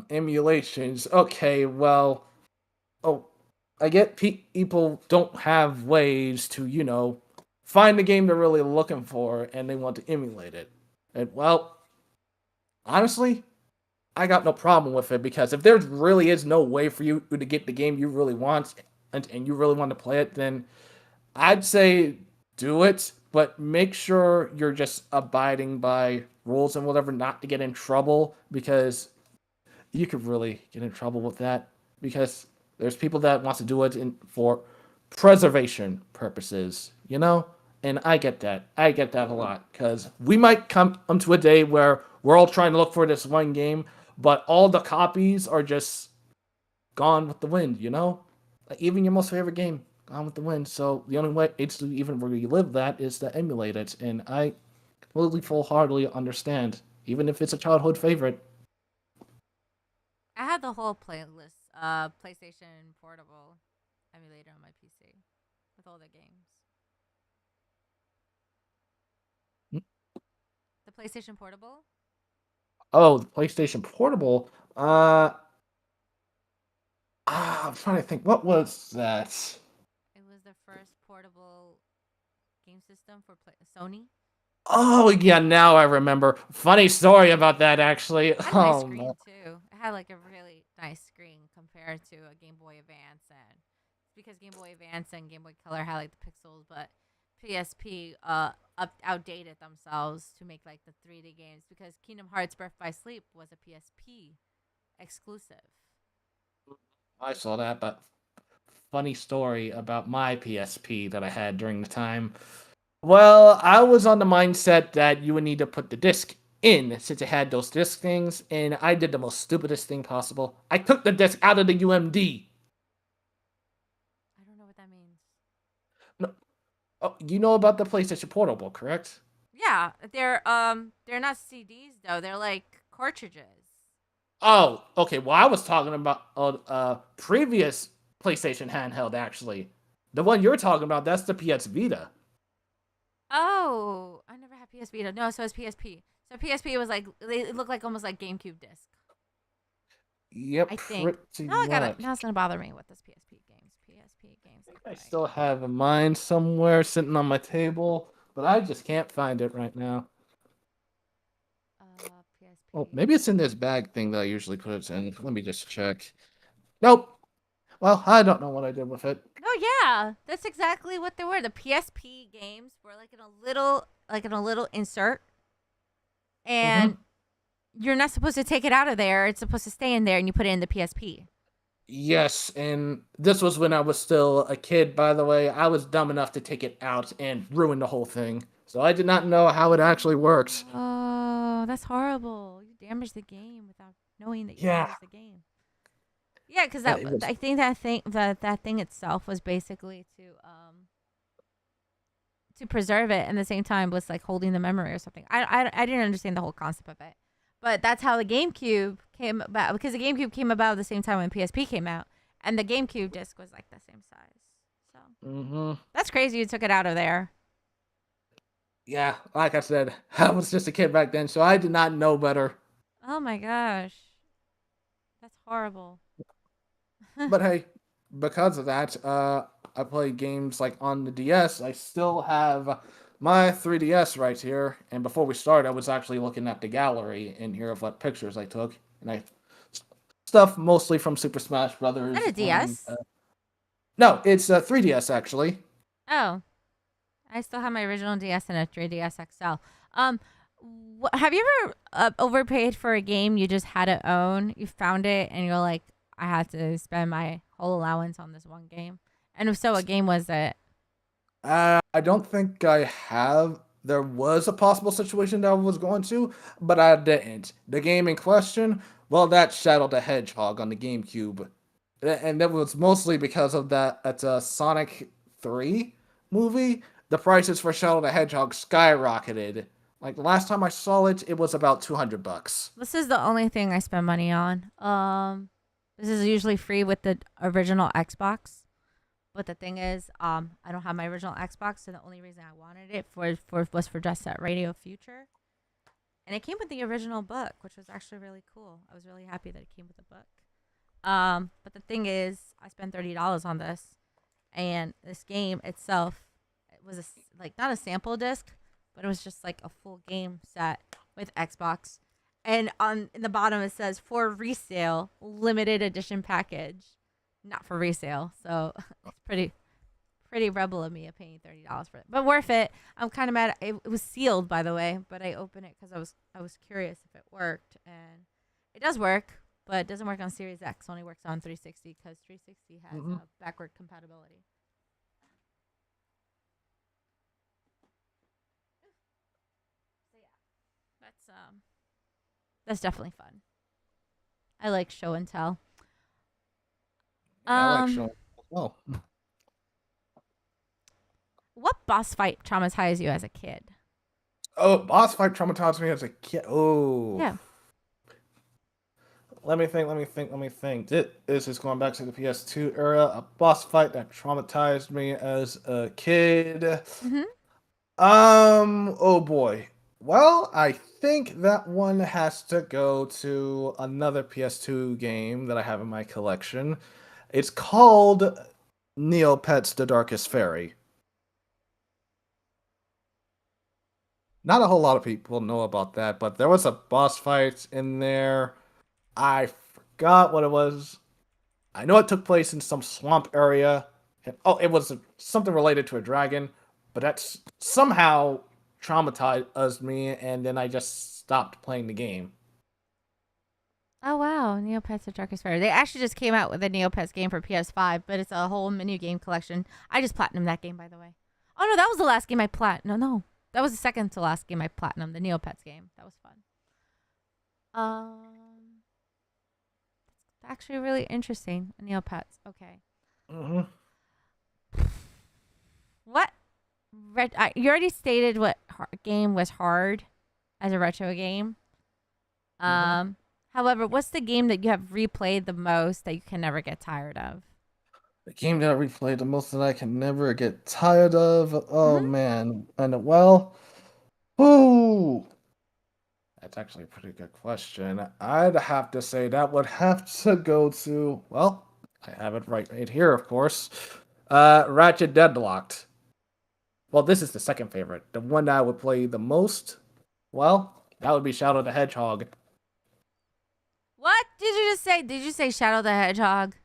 Emulations. Okay, well, oh, I get people don't have ways to, find the game they're really looking for and they want to emulate it. And well, honestly, I got no problem with it because if there really is no way for you to get the game you really want and you really want to play it, then I'd say do it, but make sure you're just abiding by rules and whatever, not to get in trouble because you could really get in trouble with that because there's people that wants to do it for preservation purposes, And I get that. I get that a lot because we might come to a day where we're all trying to look for this one game, but all the copies are just gone with the wind. Like even your most favorite game, gone with the wind. So the only way it's to even relive that is to emulate it, and I completely full heartedly understand, even if it's a childhood favorite. I had the whole playlist, PlayStation Portable emulator on my PC with all the games. The PlayStation Portable. Oh, the PlayStation Portable. I'm trying to think. What was that? It was the first portable game system for Sony. Oh yeah, now I remember. Funny story about that actually. It had a nice Oh no. screen too. It had like a really nice screen compared to a Game Boy Advance, and because Game Boy Advance and Game Boy Color had like the pixels, but PSP outdated themselves to make like the 3D games because Kingdom Hearts Birth by Sleep was a PSP exclusive. I saw that, but funny story about my PSP that I had during the time. Well, I was on the mindset that you would need to put the disc in since it had those disc things, and I did the most stupidest thing possible. I took the disc out of the UMD. I don't know what that means. No, oh, you know about the PlayStation Portable, correct? Yeah, they're not CDs though. They're like cartridges. Oh, okay. Well, I was talking about a previous PlayStation handheld actually. The one you're talking about, that's the PS Vita. Oh, I never had PS Vita. No, so it's PSP. So PSP was like it looked like almost like GameCube disc. Yep, I think. pretty Now I got it. much. Now it's gonna bother me with this PSP games. PSP games look I like. still have mine somewhere sitting on my table, but I just can't find it right now. Oh, PSP. maybe it's in this bag thing that I usually put it in. Let me just check. Nope. Well, I don't know what I did with it. No, yeah, that's exactly what they were. The PSP games were like in a little insert, and Hmm. you're not supposed to take it out of there. It's supposed to stay in there, and you put it in the PSP. Yes, and this was when I was still a kid, by the way. I was dumb enough to take it out and ruin the whole thing. So I did not know how it actually works. Oh, that's horrible. You damaged the game without knowing that you Yeah, damaged the game. Yeah, because it was. I think that thing itself was basically to preserve it, and at the same time was like holding the memory or something. I didn't understand the whole concept of it, but that's how the GameCube came about, because the GameCube came about at the same time when PSP came out, and the GameCube disc was like the same size. So Hmm. that's crazy. You took it out of there. Yeah, like I said, I was just a kid back then, so I did not know better. Oh my gosh, that's horrible. But hey, because of that, I play games like on the DS. I still have my 3DS right here. And before we start, I was actually looking at the gallery in here of what pictures I took, and I stuff mostly from Super Smash Not Brothers a and DS. no, it's a 3DS actually. Oh, I still have my original DS and a 3DS XL. Um, have you ever overpaid for a game you just had to own? You found it and you're like, I had to spend my whole allowance on this one game. And if so, what game was it? I don't think I have. There was a possible situation that I was going to, but I didn't. The game in question, well, that's Shadow the Hedgehog on the GameCube, and that was mostly because of that. It's a Sonic 3 movie. The prices for Shadow the Hedgehog skyrocketed. Like the last time I saw it, it was about $200. This is the only thing I spend money on. This is usually free with the original Xbox. But the thing is, I don't have my original Xbox, so the only reason I wanted it for was for Just Set Radio Future. And it came with the original book, which was actually really cool. I was really happy that it came with the book. But the thing is, I spent $30 on this, and this game itself, it was like not a sample disc, but it was just like a full game set with Xbox. And on in the bottom it says for resale, limited edition package, not for resale. So it's pretty rebel of me of paying $30 for it, but worth it. I'm kind of mad. It was sealed, by the way, but I opened it because I was curious if it worked, and it does work, but it doesn't work on Series X. It only works on 360 because 360 has Hmm. backward compatibility. So yeah, that's definitely fun. I like show and tell. Yeah, I like Um, showing. Well, what boss fight traumatized you as a kid? oh, boss fight traumatized me as a kid. Oh, Yeah. let me think. Let me think. Let me think. This is going back to the PS2 era. A boss fight that traumatized me as a kid. Mhm. Oh boy. Well, I think that one has to go to another PS2 game that I have in my collection. It's called Neopets: The Darkest Fairy. Not a whole lot of people know about that, but there was a boss fight in there. I forgot what it was. I know it took place in some swamp area. Oh, it was something related to a dragon, but that's somehow traumatized me, and then I just stopped playing the game. Oh wow, Neopets of Darkest Fire. They actually just came out with a Neopets game for PS5, but it's a whole menu game collection. I just platinumed that game, by the way. Oh no, that was the last game I No, that was the second to last game I platinumed. The Neopets game. That was fun. Actually really interesting. Neopets. Okay. Hmm. What? You already stated what game was hard as a retro game. Hmm. Um, However, what's the game that you have replayed the most that you can never get tired of? The game that I replay the most that I can never get tired of. Oh Hmm. man. And well, ooh, that's actually a pretty good question. I'd have to say that would have to go to, well, I have it right here, of course. Ratchet Deadlocked. Well, this is the second favorite. The one that I would play the most, well, that would be Shadow the Hedgehog. What did you just say? Did you say Shadow the Hedgehog?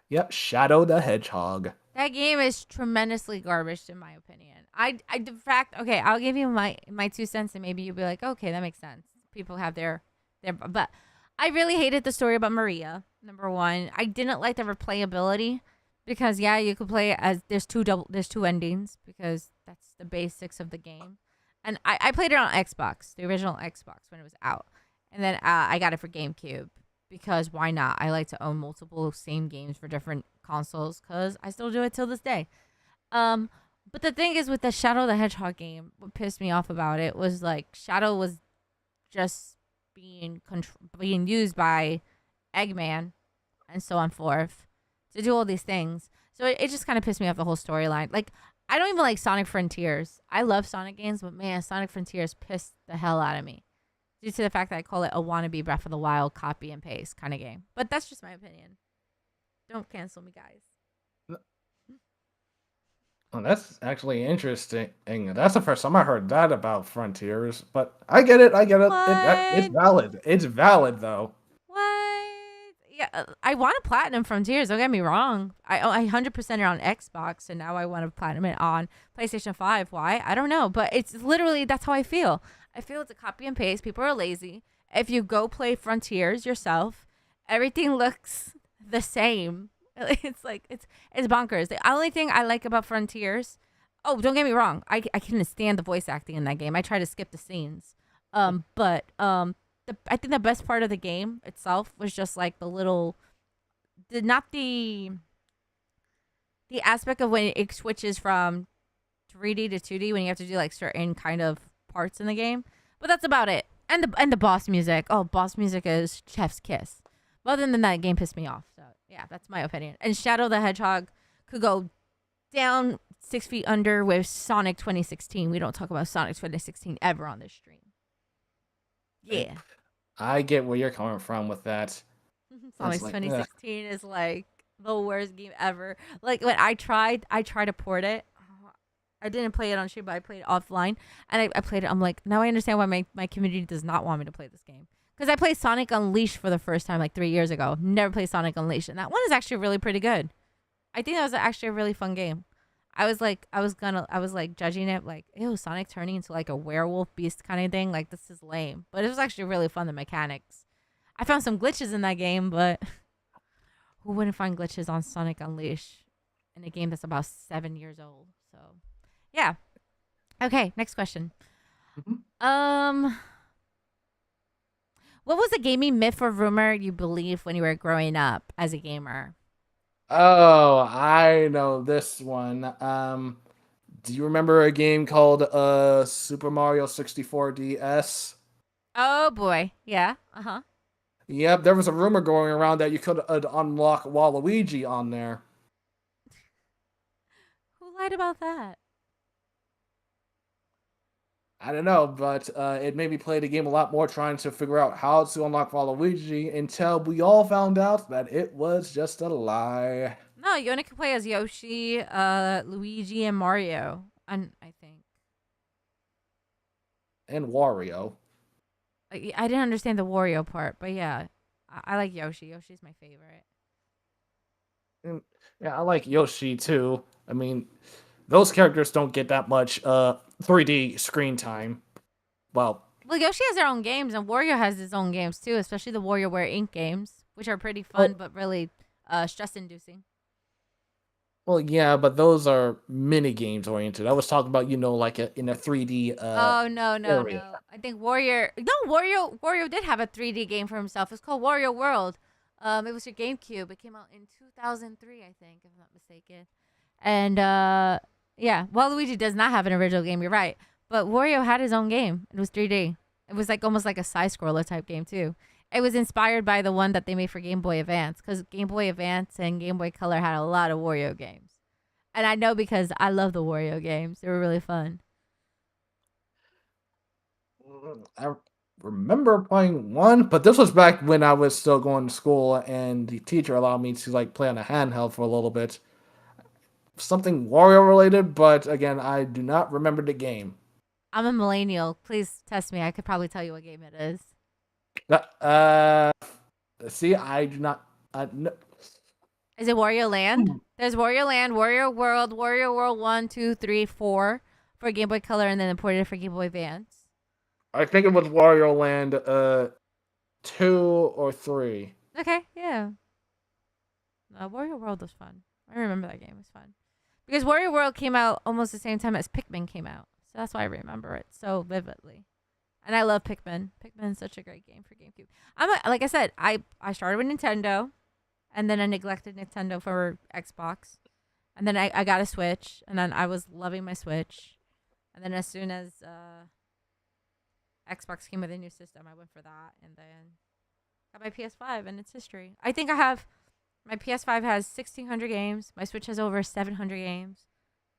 Yep, Shadow the Hedgehog. That game is tremendously garbage, in my opinion. The fact, okay, I'll give you my 2 cents, and maybe you'll be like, okay, that makes sense. People have but I really hated the story about Maria. Number one, I didn't like the replayability because yeah, you could play it as there's two endings because that's the basics of the game, and I played it on Xbox, the original Xbox when it was out, and then I got it for GameCube because why not? I like to own multiple same games for different consoles because I still do it till this day. Um, but the thing is with the Shadow the Hedgehog game, what pissed me off about it was like Shadow was just being used by Eggman and so on forth to do all these things. So it just kind of pissed me off the whole storyline. Like I don't even like Sonic Frontiers. I love Sonic games, but man, Sonic Frontiers pissed the hell out of me due to the fact that I call it a wannabe Breath of the Wild copy and paste kind of game. But that's just my opinion. Don't cancel me, guys. Well, that's actually interesting. That's the first time I heard that about Frontiers, but I get it. I get it. It's What? valid. It's valid though. What? Yeah, I want a platinum Frontiers. Don't get me wrong. I 100% it on Xbox, and now I want to platinum it on PlayStation 5. Why? I don't know, but it's literally that's how I feel. I feel it's a copy and paste. People are lazy. If you go play Frontiers yourself, everything looks the same. It's like it's bonkers. The only thing I like about Frontiers, oh, don't get me wrong. I couldn't stand the voice acting in that game. I try to skip the scenes. But I think the best part of the game itself was just like the little, not the aspect of when it switches from 3D to 2D when you have to do like certain kind of parts in the game. But that's about it. And the boss music. Oh, boss music is chef's kiss. But other than that, the game pissed me off. So yeah, that's my opinion. And Shadow the Hedgehog could go down 6 feet under with Sonic 2016. We don't talk about Sonic 2016 ever on this stream. Yeah. I get where you're coming from with that. Sonic It's like, 2016 is like the worst game ever. Like when I tried to port it. I didn't play it on stream, but I played it offline, and I played it. I'm like, now I understand why my community does not want me to play this game because I played Sonic Unleashed for the first time like 3 years ago. Never played Sonic Unleashed, and that one is actually really pretty good. I think that was actually a really fun game. I was like judging it like, ew, Sonic turning into like a werewolf beast kind of thing. Like this is lame, but it was actually really fun. The mechanics. I found some glitches in that game, but who wouldn't find glitches on Sonic Unleashed in a game that's about 7 years old? So, yeah. Okay, next question. mhm. Um, what was a gaming myth or rumor you believed when you were growing up as a gamer? Oh, I know this one. Do you remember a game called Super Mario 64 DS? Oh boy, yeah, uh huh. Yep, there was a rumor going around that you could unlock Waluigi on there. Who lied about that? I don't know, but it made me play the game a lot more, trying to figure out how to unlock Waluigi until we all found out that it was just a lie. No, you only can play as Yoshi, Luigi, and Mario. And I think And Wario. I didn't understand the Wario part, but yeah, I like Yoshi. Yoshi's my favorite. And, yeah, I like Yoshi too. I mean, those characters don't get that much 3D screen time. Well, Well, Yoshi has their own games, and Wario has his own games too, especially the WarioWare Inc. games, which are pretty fun well, but really stress-inducing. well, yeah, but those are mini games oriented. I was talking about, like in a 3D Oh no, no, area. no! I think Wario did have a 3D game for himself. It's called Wario World. It was your GameCube. It came out in 2003, I think, if I'm not mistaken. And yeah, Waluigi does not have an original game. You're right, but Wario had his own game. It was 3D. It was like almost like a side scroller type game too. It was inspired by the one that they made for Game Boy Advance because Game Boy Advance and Game Boy Color had a lot of Wario games. And I know because I love the Wario games. They were really fun. I remember playing one, but this was back when I was still going to school, and the teacher allowed me to like play on a handheld for a little bit. Something Wario related, but again, I do not remember the game. I'm a millennial. Please test me. I could probably tell you what game it is. Uh, see, I do not. No. Is it Wario Land? Hmm. There's Wario Land, Wario World 1, 2, 3, 4 for Game Boy Color, and then imported for Game Boy Advance. I think it was Wario Land 2 or 3. Okay, yeah. Wario World was fun. I remember that game was fun. Because Wario World came out almost the same time as Pikmin came out. So that's why I remember it so vividly. And I love Pikmin. Pikmin's such a great game for GameCube. Like I said, I started with Nintendo, and then I neglected Nintendo for Xbox. And then I got a Switch, and then I was loving my Switch. And then as soon as Xbox came with a new system, I went for that. And then got my PS5, and it's history. I think I have my PS5 has 1,600 games. My Switch has over 700 games.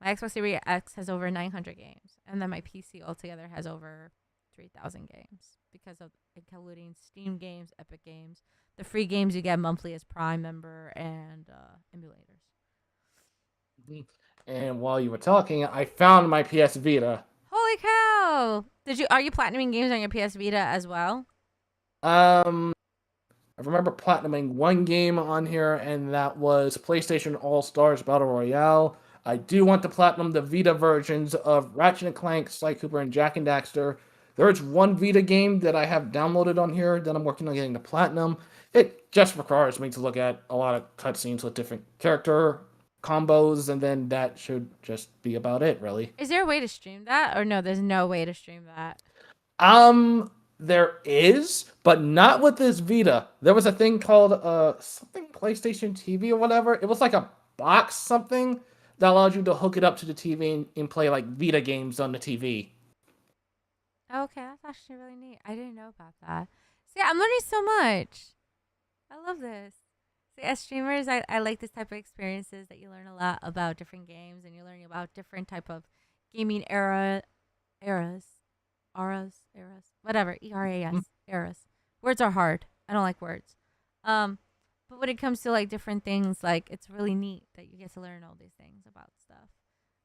My Xbox Series X has over 900 games. And then my PC altogether has over 3,000 games because of including Steam games, Epic Games, the free games you get monthly as Prime member, and emulators. And while you were talking, I found my PS Vita. Holy cow! Are you platinuming games on your PS Vita as well? Um, I remember platinuming one game on here, and that was PlayStation All Stars Battle Royale. I do want to platinum the Vita versions of Ratchet and Clank, Sly Cooper, and Jack and Daxter. There is one Vita game that I have downloaded on here that I'm working on getting to platinum. It just requires me to look at a lot of cutscenes with different character combos, and then that should just be about it, really. Is there a way to stream that? Or no, there's no way to stream that. There is, but not with this Vita. There was a thing called something PlayStation TV or whatever. It was like a box something that allowed you to hook it up to the TV and play like Vita games on the TV. Okay, that's actually really neat. I didn't know about that. See, I'm learning so much. I love this. See, as streamers, I like this type of experiences that you learn a lot about different games and you're learning about different type of gaming eras, whatever, Mm. eras. Words are hard. I don't like words. Um, but when it comes to like different things, like it's really neat that you get to learn all these things about stuff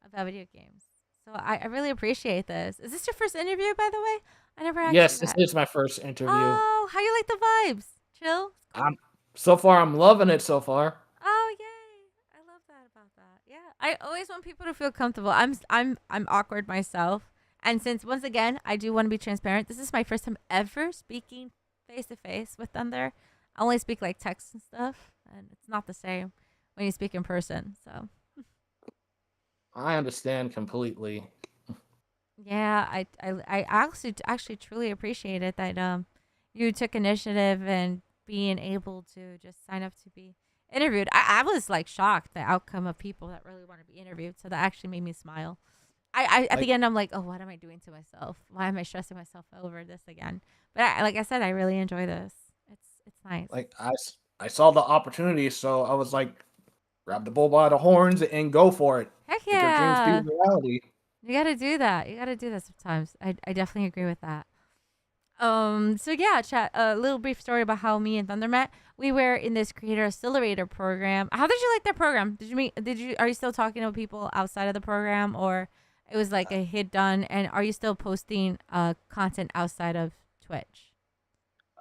about video games. So I really appreciate this. Is this your first interview, by the way? I never asked you Yes, this that. is my first interview. Oh, how you like the vibes? Chill. It's cool. I'm so far I'm loving it so far. Oh, yay! I love that about that. Yeah, I always want people to feel comfortable. I'm awkward myself, and since once again I do want to be transparent, this is my first time ever speaking face to face with Thunder. I only speak like text and stuff, and it's not the same when you speak in person. So I understand completely. yeah, I actually truly appreciate it that you took initiative and being able to just sign up to be interviewed. I was like shocked the outcome of people that really want to be interviewed. So that actually made me smile. I at Like the end I'm like, oh, what am I doing to myself? Why am I stressing myself over this again? But like I said, I really enjoy this. It's nice. I saw the opportunity, so I was like, grab the bull by the horns and go for it. Heck Make your dreams be yeah. reality. You gotta do that. You gotta do that sometimes. I definitely agree with that. So yeah, chat a little brief story about how me and Thunder met. We were in this creator accelerator program. How did you like that program? Are you still talking to people outside of the program, or it was like a hit done, and are you still posting content outside of Twitch?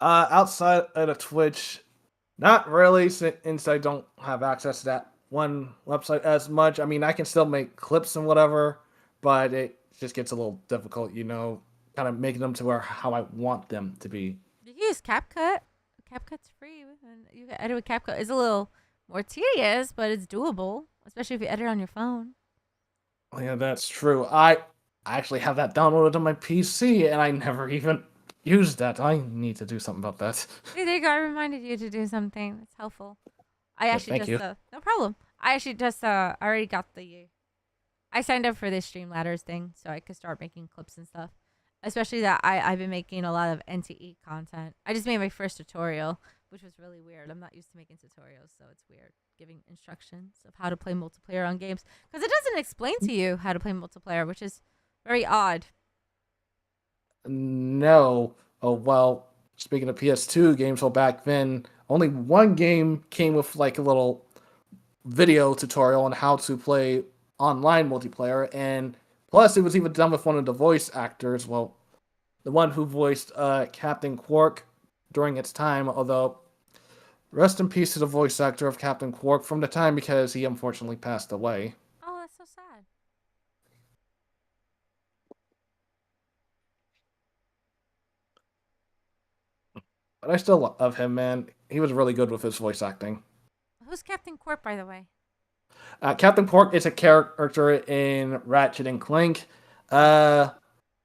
Outside of Twitch, not really, since I don't have access to that one website as much. I mean, I can still make clips and whatever, but it just gets a little difficult, kind of making them to where how I want them to be. You can use CapCut. CapCut's free, and you can edit with CapCut. It's a little more tedious, but it's doable, especially if you edit on your phone. Oh, yeah, that's true. I actually have that downloaded on my PC, and I never even used that. I need to do something about that. See, there you go. I reminded you to do something. That's helpful. I Yeah, actually thank just you. no problem. I actually just I already got the I signed up for this Streamladders thing so I could start making clips and stuff. Especially that I've been making a lot of NTE content. I just made my first tutorial, which was really weird. I'm not used to making tutorials, so it's weird giving instructions of how to play multiplayer on games because it doesn't explain to you how to play multiplayer, which is very odd. No. Oh, well, speaking of PS2 games, well, back then, only one game came with like a little video tutorial on how to play online multiplayer, and plus it was even done with one of the voice actors. Well, the one who voiced Captain Quark during its time, although rest in peace to the voice actor of Captain Quark from the time because he unfortunately passed away. Oh, that's so sad. But I still love him, man. He was really good with his voice acting. Who's Captain Corp, by the way? Captain Quark is a character in Ratchet and Clank. Uh,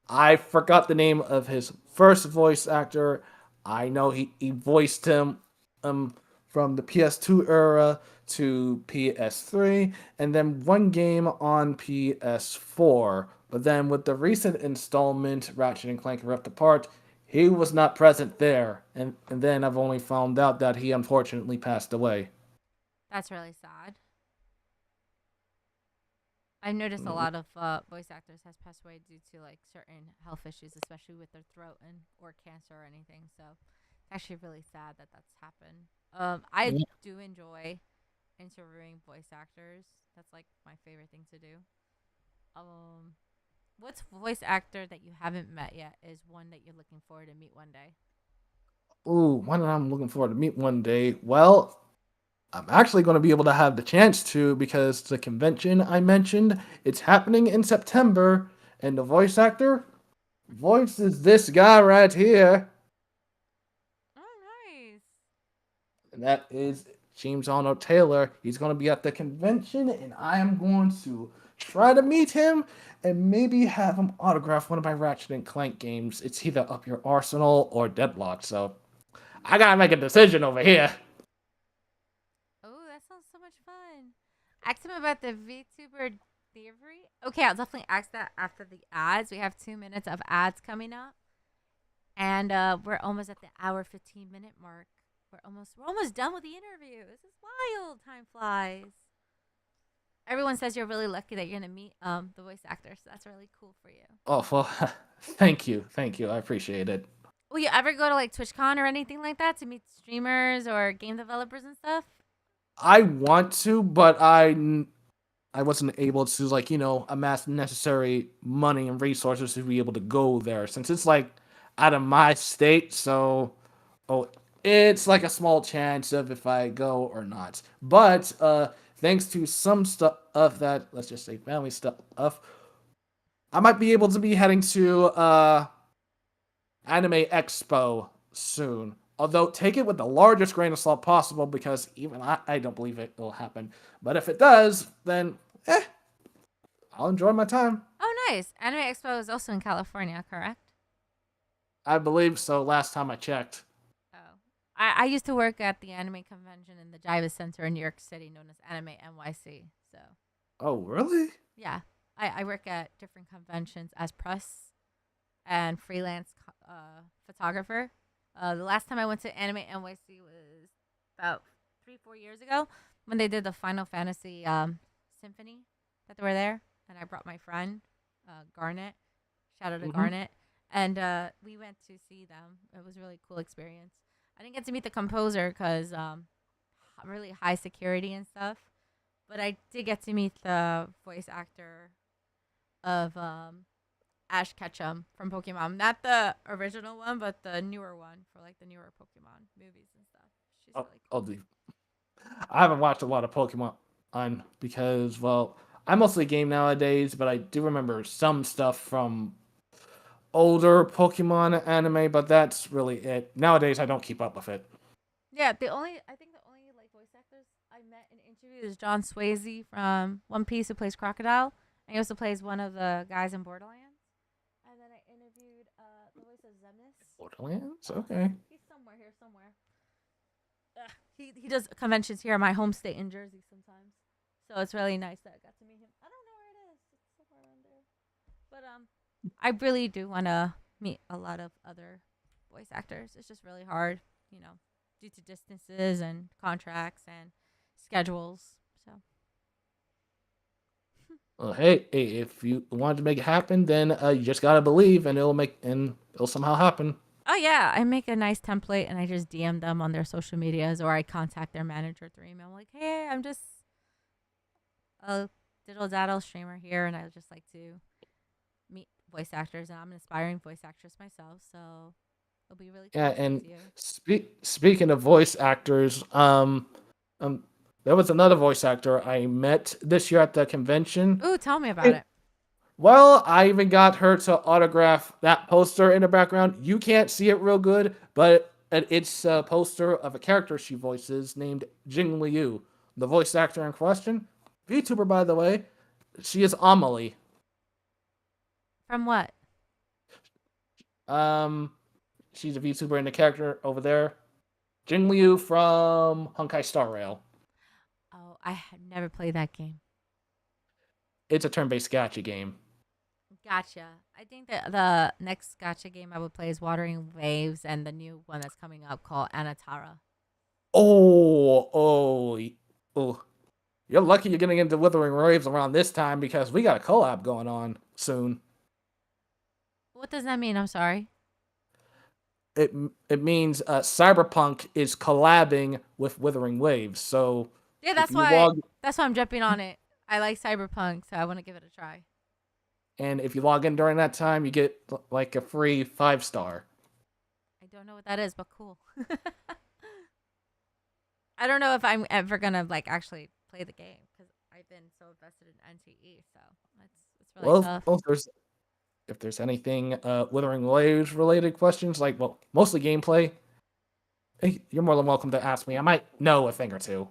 I forgot the name of his first voice actor. I know he voiced him from the PS2 era to PS3, and then one game on PS4. But then with the recent installment, Ratchet and Clank Rift Apart, he was not present there. And then I've only found out that he unfortunately passed away. That's really sad. I've noticed a lot of voice actors has passed away due to like certain health issues, especially with their throat and or cancer or anything. So it's actually really sad that that's happened. I do enjoy interviewing voice actors. That's like my favorite thing to do. Um, what's voice actor that you haven't met yet is one that you're looking forward to meet one day? Ooh, one that I'm looking forward to meet one day. Well, I'm actually going to be able to have the chance to because the convention I mentioned, it's happening in September, and the voice actor voices this guy right here, Oh, nice. and that is James Arnold Taylor. He's going to be at the convention, and I am going to try to meet him and maybe have him autograph one of my Ratchet and Clank games. It's either Up Your Arsenal or Deadlock, so I gotta make a decision over here. Oh, that sounds so much fun. Ask him about the VTuber theory. Okay, I'll definitely ask that after the ads. We have 2 minutes of ads coming up, and we're almost at the hour 15 minute mark. We're almost done with the interview. This is wild. Time flies. Everyone says you're really lucky that you're gonna meet the voice actor, so that's really cool for you. Oh, well, thank you. I appreciate it. Will you ever go to like TwitchCon or anything like that to meet streamers or game developers and stuff? I want to, but I wasn't able to amass necessary money and resources to be able to go there since it's like out of my state. So, oh, it's like a small chance of if I go or not. But thanks to some stuff of that, let's just say family stuff, I might be able to be heading to Anime Expo soon. Although, take it with the largest grain of salt possible because even I don't believe it will happen. But if it does, then I'll enjoy my time. Oh, nice. Anime Expo is also in California, correct? I believe so. Last time I checked. Oh. I used to work at the anime convention in the Jiva Center in New York City, known as Anime NYC. So, Oh, really? yeah, I work at different conventions as press and freelance photographer. The last time I went to Anime NYC was about 3-4 years ago when they did the Final Fantasy Symphony that they were there, and I brought my friend Garnet. Shout out to Mm-hmm. Garnet, and we went to see them. It was a really cool experience. I didn't get to meet the composer because really high security and stuff, but I did get to meet the voice actor of Ash Ketchum from Pokemon. Not the original one, but the newer one for like the newer Pokemon movies and stuff. She's Oh, really oh, cool. I haven't watched a lot of Pokemon because, well, I mostly game nowadays, but I do remember some stuff from older Pokemon anime, but that's really it. Nowadays, I don't keep up with it. Yeah, I think the only like voice actors I met in interviews is John Swayze from One Piece who plays Crocodile, and he also plays one of the guys in Borderlands. And then I interviewed the voice of Zemus. Borderlands? Okay. He's somewhere here, somewhere. He does conventions here in my home state in Jersey sometimes, so it's really nice that I got to meet him. I don't know where it is. It's somewhere around there. But I really do want to meet a lot of other voice actors. It's just really hard, you know, due to distances and contracts and schedules. So, Well, hey, if you wanted to make it happen, then you just gotta believe, and it'll somehow happen. oh yeah, I make a nice template and I just DM them on their social medias, or I contact their manager through email. I'm like, hey, I'm just a diddle daddle streamer here, and I just like to meet voice actors, and I'm an aspiring voice actress myself, so it'll be really cool Yeah, to speak and to you. speaking of voice actors, um, there was another voice actor I met this year at the convention. Ooh, tell me about And, it. well, I even got her to autograph that poster in the background. You can't see it real good, but it's a poster of a character she voices named Jing Liu, the voice actor in question. VTuber, by the way. She is Amelie. From what? Um, she's a VTuber in the character over there. Jing Liu from Honkai Star Rail. Oh, I have never played that game. It's a turn-based gacha game. Gotcha. I think that the next gotcha game I would play is Watering Waves, and the new one that's coming up called Anatara. Oh, oh, oh. You're lucky you're getting into Withering Waves around this time because we got a collab going on soon. What does that mean? I'm sorry. It it means Cyberpunk is collabing with Withering Waves. So Yeah, if you log that's why I'm jumping on it. I like Cyberpunk, so I want to give it a try. if you log in during that time, you get like a free 5-star. I don't know what that is, but cool. I don't know if I'm ever gonna like actually play the game because I've been so invested in NTE. So it's really tough. Well, if there's anything Withering Waves related questions, like mostly gameplay, hey, you're more than welcome to ask me. I might know a thing or two.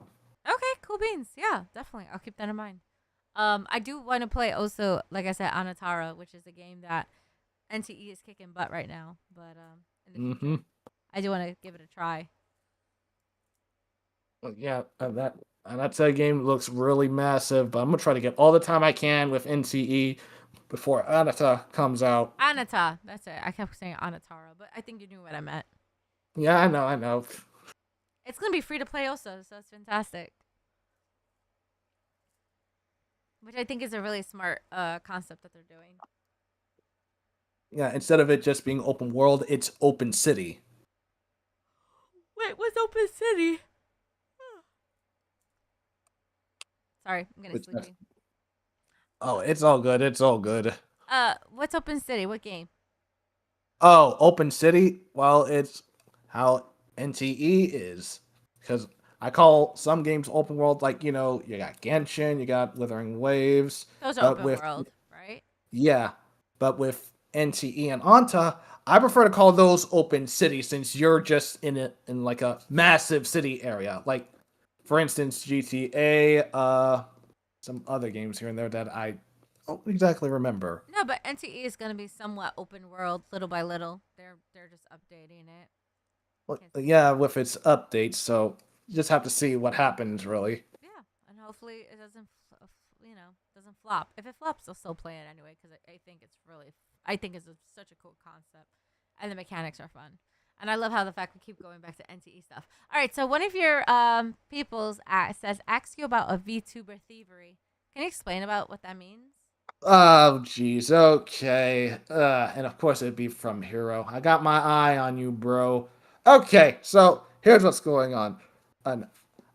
Okay, cool beans. Yeah, definitely. I'll keep that in mind. I do want to play also, like I said, Anatara, which is a game that NTE is kicking butt right now. But in the Mm-hmm. future, I do want to give it a try. Yeah, that's a game that looks really massive, but I'm gonna try to get all the time I can with NCE before Anata comes out. Anata, that's it. I kept saying Anatara, but I think you knew what I meant. Yeah, I know. It's gonna be free to play also, so it's fantastic. Which I think is a really smart concept that they're doing. Yeah, instead of it just being open world, it's open city. Wait, what's Open City? Sorry, I'm getting Which sleepy. oh, it's all good. It's all good. What's Open City? What game? Oh, open city. Well, it's how NTE is because I call some games open world. Like you got Genshin, you got Withering Waves, Those are but open with world, right? yeah, but with NTE and Anta, I prefer to call those open city since you're just in like a massive city area. Like for instance, GTA, some other games here and there that I don't exactly remember. No, but NTE is gonna be somewhat open world, little by little. They're just updating it. Well, Can't say yeah, with its updates, so you just have to see what happens really. yeah, and hopefully it doesn't, doesn't flop. If it flops, I'll still play it anyway because I think it's really, I think it's such a cool concept, and the mechanics are fun, and I love how the fact we keep going back to NTE stuff. All right, so one of your people's says ask you about a VTuber thievery. Can you explain about what that means? Oh, jeez. Okay. And of course it'd be from Hero. I got my eye on you, bro. Okay, so here's what's going on. And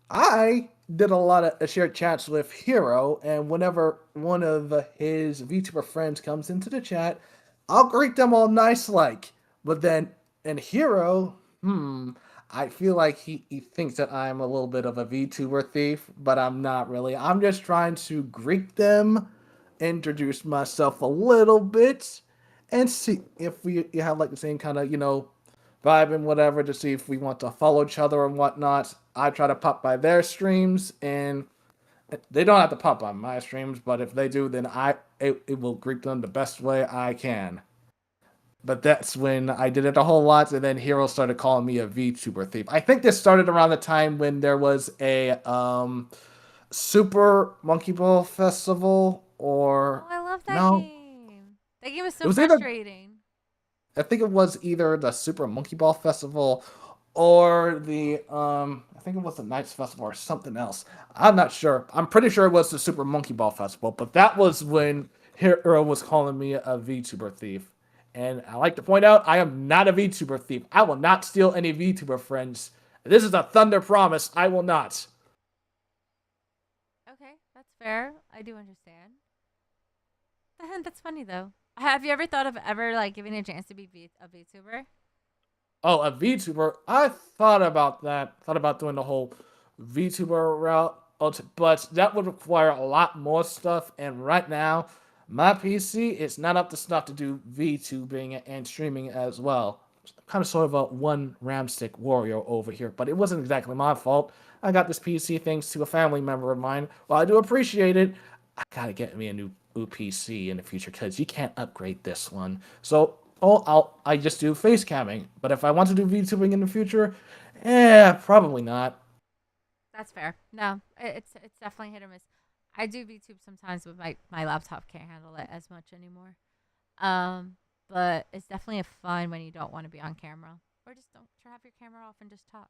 I did a lot of shared chats with Hero, and whenever one of his VTuber friends comes into the chat, I'll greet them all nice like. But then in Hero, I feel like he thinks that I'm a little bit of a VTuber thief, but I'm not really. I'm just trying to greet them, introduce myself a little bit, and see if we you have like the same kind of vibe and whatever to see if we want to follow each other and whatnot. I try to pop by their streams, and they don't have to pop on my streams, but if they do, then it will greet them the best way I can. But that's when I did it a whole lot, and then Hero started calling me a VTuber thief. I think this started around the time when there was a Super Monkey Ball Festival, Oh, or I love that no, game. That game is it so was either frustrating. I think it was either the Super Monkey Ball Festival or the I think it was the Nights Festival or something else. I'm not sure. I'm pretty sure it was the Super Monkey Ball Festival, but that was when Hero was calling me a VTuber thief. And I like to point out I am not a VTuber thief. I will not steal any VTuber friends. This is a Thunder promise. I will not. Okay, that's fair. I do understand. That's funny though. Have you ever thought of ever like giving a chance to be a VTuber? Oh, a VTuber. I thought about that. Thought about doing the whole VTuber route, but that would require a lot more stuff. And right now, my PC is not up to snuff to do VTubing and streaming as well. Kind of sort of a one RAM stick warrior over here, but it wasn't exactly my fault. I got this PC thanks to a family member of mine. While I do appreciate it, I gotta get me a new PC in the future because you can't upgrade this one. So I just do face camming. But if I want to do VTubing in the future, probably not. That's fair. No, it's definitely hit or miss. I do VTube sometimes, but my laptop can't handle it as much anymore. Um, but it's definitely a fun when you don't want to be on camera, or just don't have your camera off and just talk.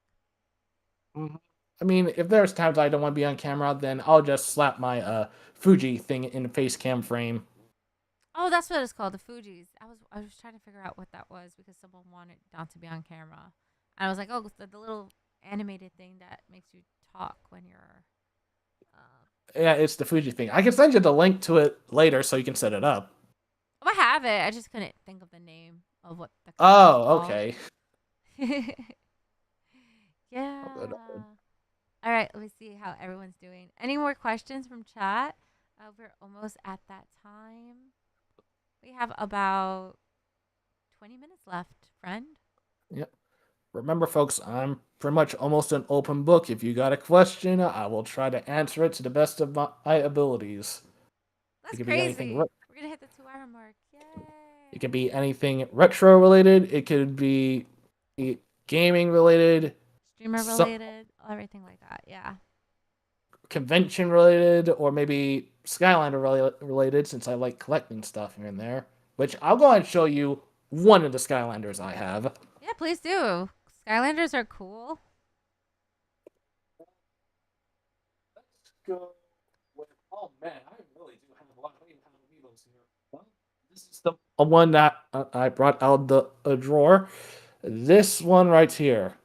Mhm. I mean, if there's times I don't want to be on camera, then I'll just slap my Fuji thing in the face cam frame. Oh, that's what it's called, the Fuji's. I was trying to figure out what that was because someone wanted not to be on camera. And I was like, oh, the little animated thing that makes you talk when you're. Uh, Yeah, it's the Fuji thing. I can send you the link to it later so you can set it up. oh, I have it. I just couldn't think of the name of what the company's Oh, called. okay. Yeah. All right, let me see how everyone's doing. Any more questions from chat? We're almost at that time. We have about 20 minutes left, friend. Yep. Remember, folks, I'm pretty much almost an open book. If you got a question, I will try to answer it to the best of my abilities. It That's could be anything. crazy. We're going to hit the 2 hour mark. It could Yay. be anything retro related. It could be gaming related, Streamer some related, everything like that. Yeah. convention related, or maybe Skylander related. Since I like collecting stuff here and there, which I'll go and show you one of the Skylanders I have. Yeah, please do. Skylanders are cool. Let's go with. Oh man, I really do have a lot of Amiibos here. Well, this is the one that I brought out the a drawer. This one right here.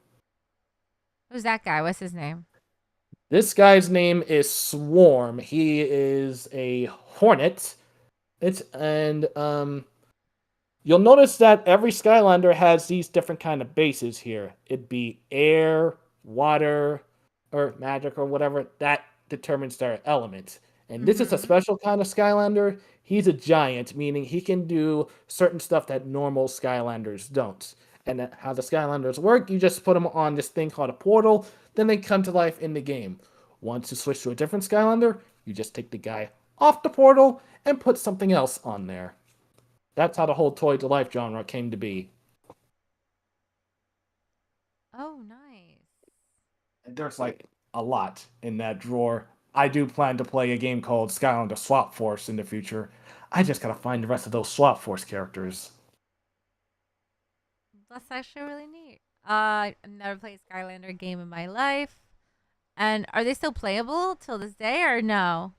Who's that guy? What's his name? This guy's name is Swarm. He is a hornet. It's and you'll notice that every Skylander has these different kind of bases here. It'd be air, water, or magic or whatever that determines their element. And this is a Mm-hmm. special kind of Skylander. He's a giant, meaning he can do certain stuff that normal Skylanders don't. And how the Skylanders work, you just put them on this thing called a portal, then they come to life in the game. Once you switch to a different Skylander, you just take the guy off the portal and put something else on there. That's how the whole toy to life genre came to be. Oh, nice. And there's like a lot in that drawer. I do plan to play a game called Skylander Swap Force in the future. I just gotta find the rest of those Swap Force characters. That's actually really neat. I've never played a Skylander game in my life. And are they still playable till this day or no?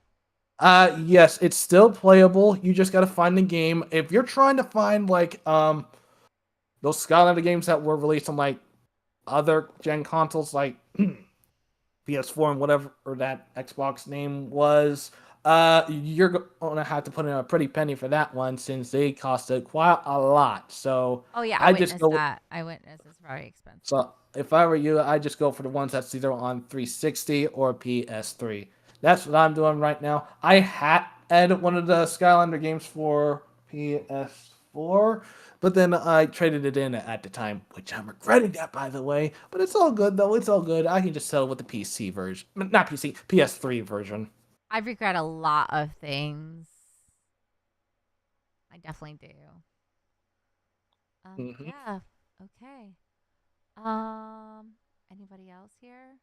Yes, it's still playable. You just gotta find the game. If you're trying to find like those Skylander games that were released on like other gen consoles like PS4 and whatever that Xbox name was. You're gonna have to put in a pretty penny for that one since they costed quite a lot. So Oh, yeah, I I just witnessed go. that. I witnessed it's very expensive. So if I were you, I just go for the ones that's either on 360 or PS3. That's what I'm doing right now. I had added one of the Skylander games for PS4, but then I traded it in at the time, which I'm regretting that, by the way. But it's all good though. It's all good. I can just sell it with the PC version, not PC, PS3 version. I regret a lot of things. I definitely do. Hmm. Yeah. Okay. Um, Anybody else here?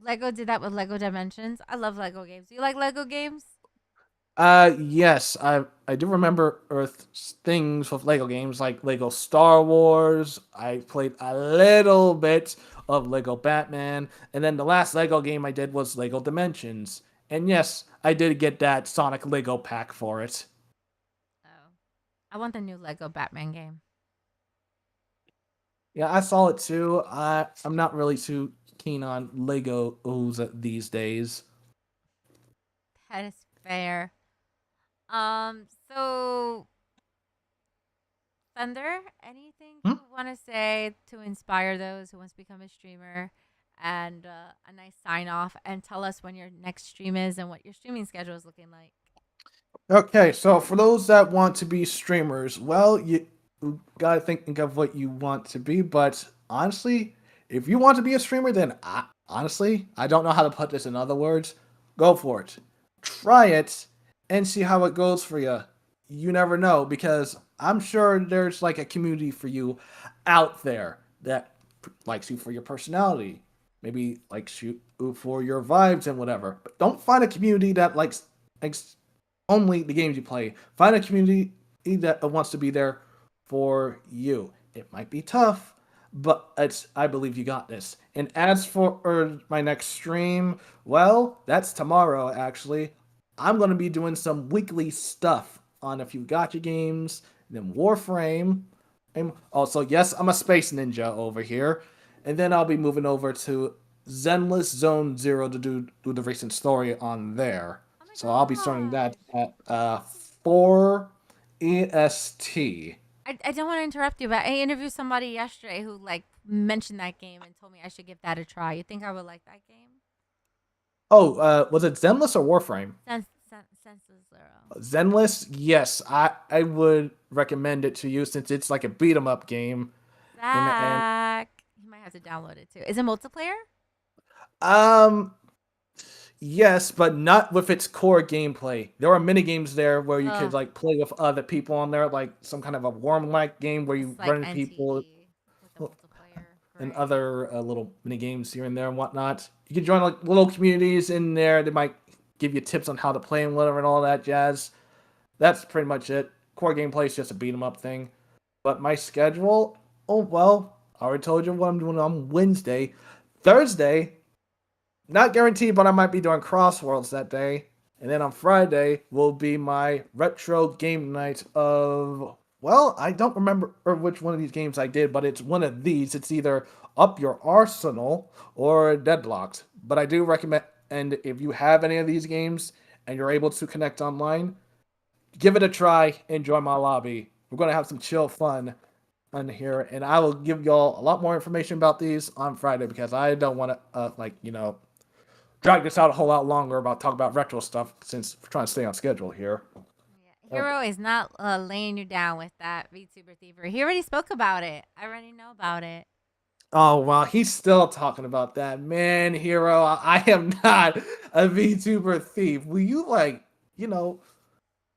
Lego did that with Lego Dimensions. I love Lego games. Do you like Lego games? Yes, I do remember Earth things with Lego games like Lego Star Wars. I played a little bit of Lego Batman, and then the last Lego game I did was Lego Dimensions. And yes, I did get that Sonic Lego pack for it. Oh, I want the new Lego Batman game. Yeah, I saw it too. I'm not really too keen on Legos these days. That is fair. So Thunder, anything Hmm? you want to say to inspire those who wants to become a streamer, and a nice sign off, and tell us when your next stream is and what your streaming schedule is looking like. Okay, so for those that want to be streamers, well, you gotta think of what you want to be. But honestly, if you want to be a streamer, then honestly, I don't know how to put this in other words. Go for it. Try it and see how it goes for you. You never know because I'm sure there's like a community for you out there that likes you for your personality, maybe likes you for your vibes and whatever. But don't find a community that likes only the games you play. Find a community that wants to be there for you. It might be tough, but I believe you got this. And as for my next stream, well, that's tomorrow actually. I'm gonna be doing some weekly stuff on a few gotcha games, then Warframe. And also, yes, I'm a space ninja over here. And then I'll be moving over to Zenless Zone Zero to do the recent story on there. Oh my So I'll be starting that gosh. at 4 EST. I don't want to interrupt you, but I interviewed somebody yesterday who like mentioned that game and told me I should give that a try. You think I would like that game? Oh, was it Zenless or Warframe? Senseless Zero. Zenless, yes, I would recommend it to you since it's like a beat 'em up game, and Zach, you might have to download it too. Is it multiplayer? um yes, but not with its core gameplay. There are mini games there where you could Ugh, like play with other people on there, like some kind of a worm like game where you it's like run into people NTE with the multiplayer. and Great. other little mini games here and there and whatnot. You can join like little communities in there. They might give you tips on how to play and whatever and all that jazz. That's pretty much it. Core gameplay is just a beat 'em up thing. But my schedule, oh well, I already told you what I'm doing on Wednesday. Thursday, not guaranteed, but I might be doing Crossworlds that day. And then on Friday will be my retro game night of, well, I don't remember which one of these games I did, but it's one of these. It's either Up Your Arsenal or Deadlocked. But I do recommend, and if you have any of these games and you're able to connect online, give it a try. Enjoy my lobby. We're going to have some chill fun on here, and I will give y'all a lot more information about these on Friday because I don't want to, drag this out a whole lot longer about talk about retro stuff since we're trying to stay on schedule here. Yeah. Okay. Hero is not laying you down with that VTuber thievery. He already spoke about it. I already know about it. Oh well, he's still talking about that man, hero. I am not a VTuber thief. Will you you know,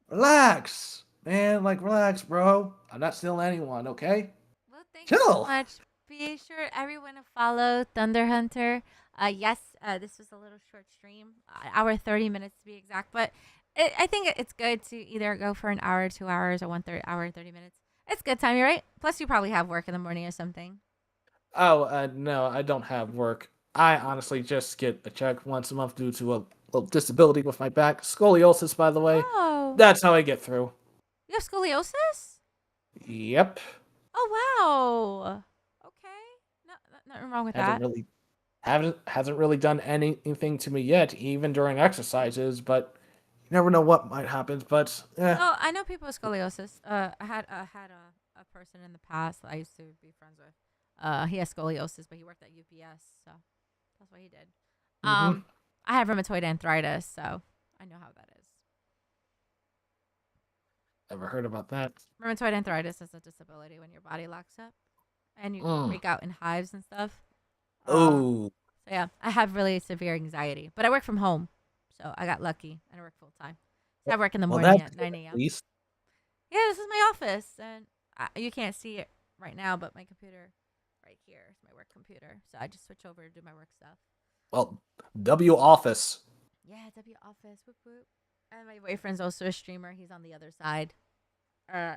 relax, man? Like relax, bro. I'm not stealing anyone. Okay, Well, thank you so chill. much. Be sure everyone to follow Thunder Hunter. Yes, this was a little short stream, hour 30 minutes to be exact, but I think it's good to either go for an hour, 2 hours, or 1 hour 30 minutes. It's good time, right? Plus, you probably have work in the morning or something. Oh no, I don't have work. I honestly just get a check once a month due to a little disability with my back, scoliosis, by the way. Oh, That's how I get through. you have scoliosis? Yep. Oh wow. Okay, nothing wrong with Hasn't that. really hasn't really done anything to me yet, even during exercises. But you never know what might happen. But No, I know people with scoliosis. I had a person in the past that I used to be friends with. He has scoliosis, but he worked at UPS, so that's what he did. mm-hmm. I have rheumatoid arthritis, so I know how that is. Never heard about that. Rheumatoid arthritis is a disability when your body locks up and you Mm. break out in hives and stuff. Oh, So yeah, I have really severe anxiety, but I work from home, so I got lucky and I work full time. So I work in the well, morning that's at good 9 at a.m. least. Yeah, this is my office, and you can't see it right now, but my computer right here is my work computer. So I just switch over to do my work stuff. Well, W office. Yeah, W office. Whoop whoop. And my boyfriend's also a streamer. He's on the other side. Uh,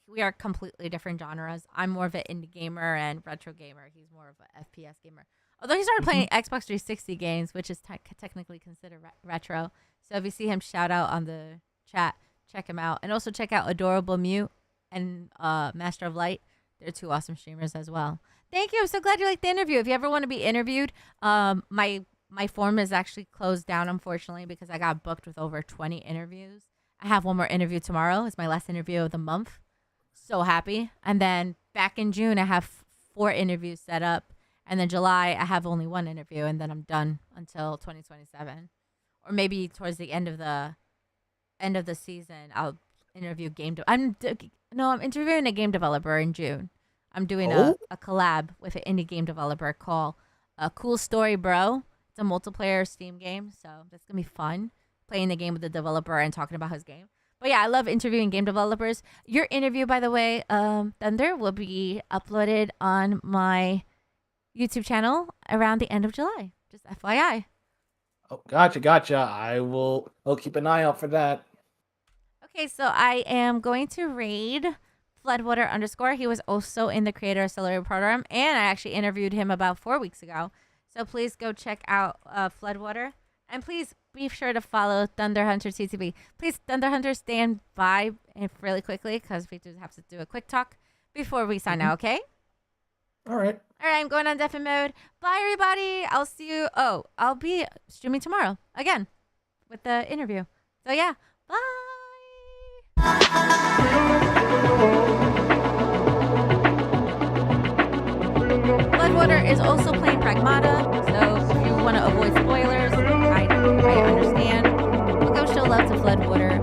we are completely different genres. I'm more of an indie gamer and retro gamer. He's more of an FPS gamer. Although he started Mhm. playing Xbox 360 games, which is technically considered retro. So if you see him shout out on the chat, check him out. And also check out Adorable Mute and Master of Light. They're two awesome streamers as well. Thank you. I'm so glad you liked the interview. If you ever want to be interviewed, my form is actually closed down, unfortunately, because I got booked with over 20 interviews. I have one more interview tomorrow. It's my last interview of the month. So happy. And then back in June, I have 4 interviews set up. And then July, I have only 1 interview, and then I'm done until 2027, or maybe towards the end of the season, I'll interview I'm interviewing a game developer in June. I'm doing Oh, a collab with an indie game developer called Cool Story Bro. It's a multiplayer Steam game, so that's gonna be fun. Playing the game with the developer and talking about his game. But yeah, I love interviewing game developers. Your interview, by the way, Thunder, will be uploaded on my YouTube channel around the end of July. Just FYI. oh, gotcha. I'll keep an eye out for that. Okay, so I am going to raid Floodwater _. He was also in the Creator Accelerator program, and I actually interviewed him about 4 weeks ago. So please go check out Floodwater. And please be sure to follow Thunderhunterttv. Please, Thunderhunter, stand by really quickly because we do have to do a quick talk before we sign out, okay? All right. All right, I'm going on deafen mode. Bye, everybody. I'll see you. Oh, I'll be streaming tomorrow again with the interview. So, yeah, bye. Bloodwater is also playing Pragmata, so if you want to avoid spoilers, I understand. But go show love to Floodwater.